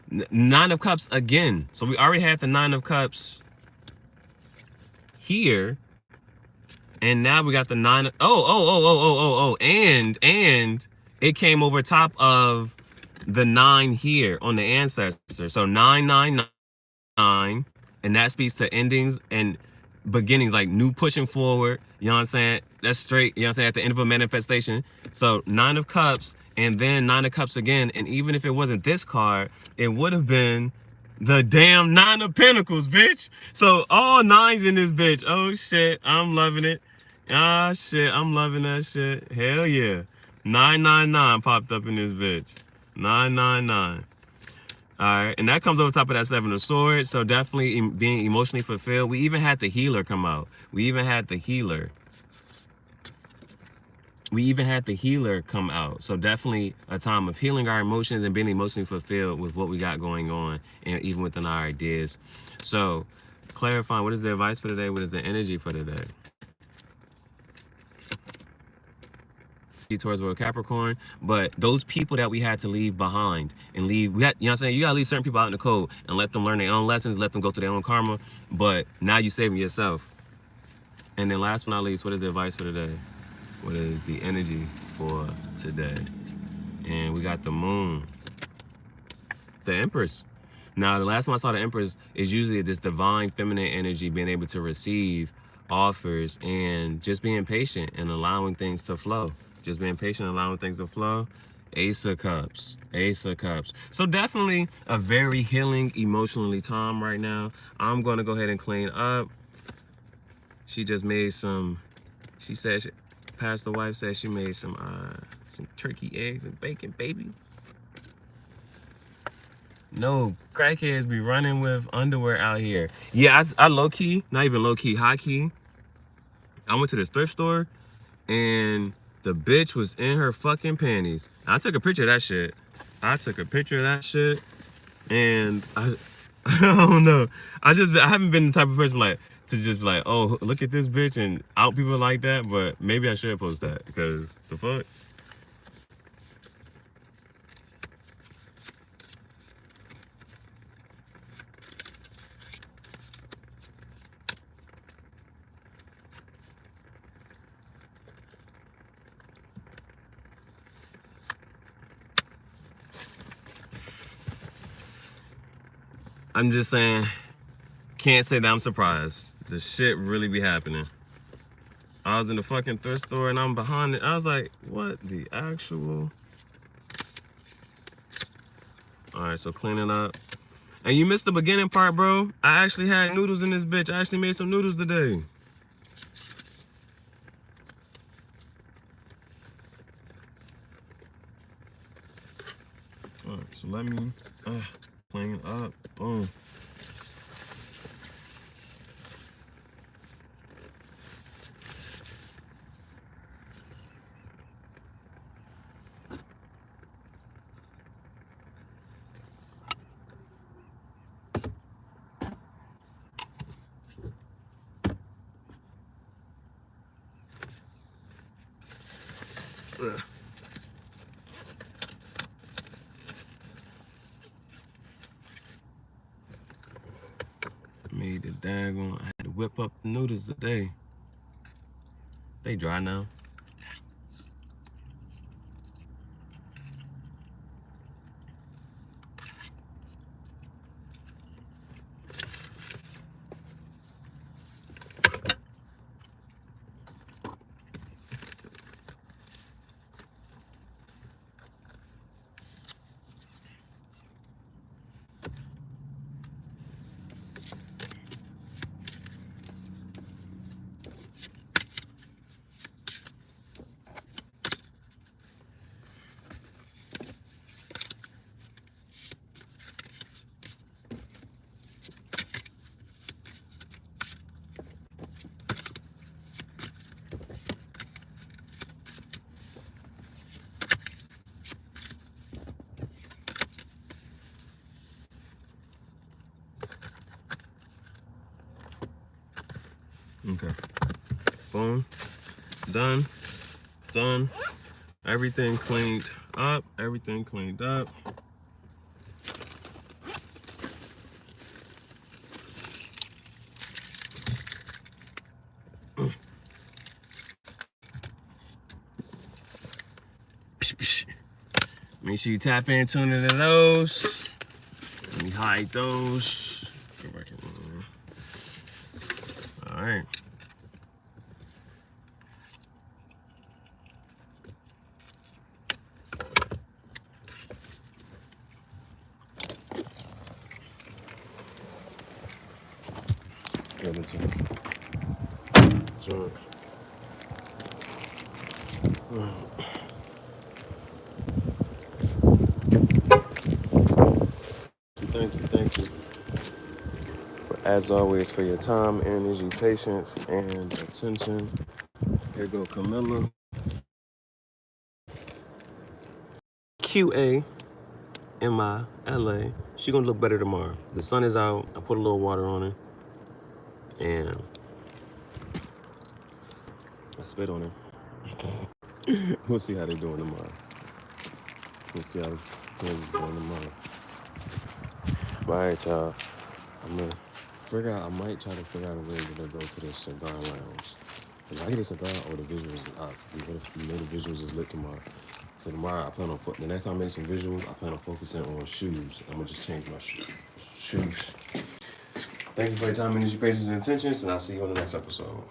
9 of Cups again. So we already had the 9 of Cups here, and now we got the 9 of, and it came over top of the 9 here on the ancestor. So 999, and that speaks to endings and beginnings, like new pushing forward. You know what I'm saying? That's straight. You know what I'm saying? At the end of a manifestation. So 9 of Cups, and then 9 of Cups again. And even if it wasn't this card, it would have been the damn 9 of Pentacles, bitch. So all 9s in this bitch. Oh shit, I'm loving it. Ah shit, I'm loving that shit. Hell yeah. 999 popped up in this bitch. 999. All right, and that comes over top of that 7 of Swords. So definitely being emotionally fulfilled. We even had the healer come out. We even had the healer come out. So definitely a time of healing our emotions and being emotionally fulfilled with what we got going on, and even within our ideas. So clarifying, what is the advice for today? What is the energy for today? Towards a Capricorn, but those people that we had to leave behind and leave, you know what I'm saying? You gotta leave certain people out in the cold and let them learn their own lessons, let them go through their own karma, but now you're saving yourself. And then last but not least, what is the advice for today? What is the energy for today? And we got the moon, the Empress. Now, the last time I saw the Empress is usually this divine feminine energy, being able to receive offers and just being patient and allowing things to flow. Just being patient, allowing things to flow. Ace of Cups. So definitely a very healing emotionally time right now. I'm going to go ahead and clean up. She just made some, she said, Pastor wife said she made some turkey eggs and bacon, baby. No, crackheads be running with underwear out here. Yeah, I low-key, not even low-key, high-key. I went to this thrift store, and the bitch was in her fucking panties. I took a picture of that shit. And I don't know. I haven't been the type of person like to just be like, oh, look at this bitch and out people like that. But maybe I should post that, because the fuck. I'm just saying, can't say that I'm surprised. The shit really be happening. I was in the fucking thrift store and I'm behind it. I was like, what the actual? All right, so cleaning up. And you missed the beginning part, bro. I actually had noodles in this bitch. I actually made some noodles today. All right, so let me clean up. Boom. Made the daggone. I had to whip up the noodles today. They dry now. Okay. Boom. Done. Done. Everything cleaned up. Everything cleaned up. Make sure you tap in, tune into those. Let me hide those. All right. Give it to me. Sure. Thank you. As always, for your time, energy, patience, and attention. Here go Camilla. QAMILA. She gonna look better tomorrow. The sun is out. I put a little water on her. And I spit on her. We'll see how they doing tomorrow. We'll see how things doing tomorrow. All right, y'all. I'm gonna figure out. I might try to figure out a way to go to the cigar lounge. If I get a cigar, or the visuals, the visuals is lit tomorrow. So tomorrow, I plan on the next time I make some visuals, I plan on focusing on shoes. I'm gonna just change my shoes. Thank you for your time, energy, patience, and intentions, and I'll see you on the next episode.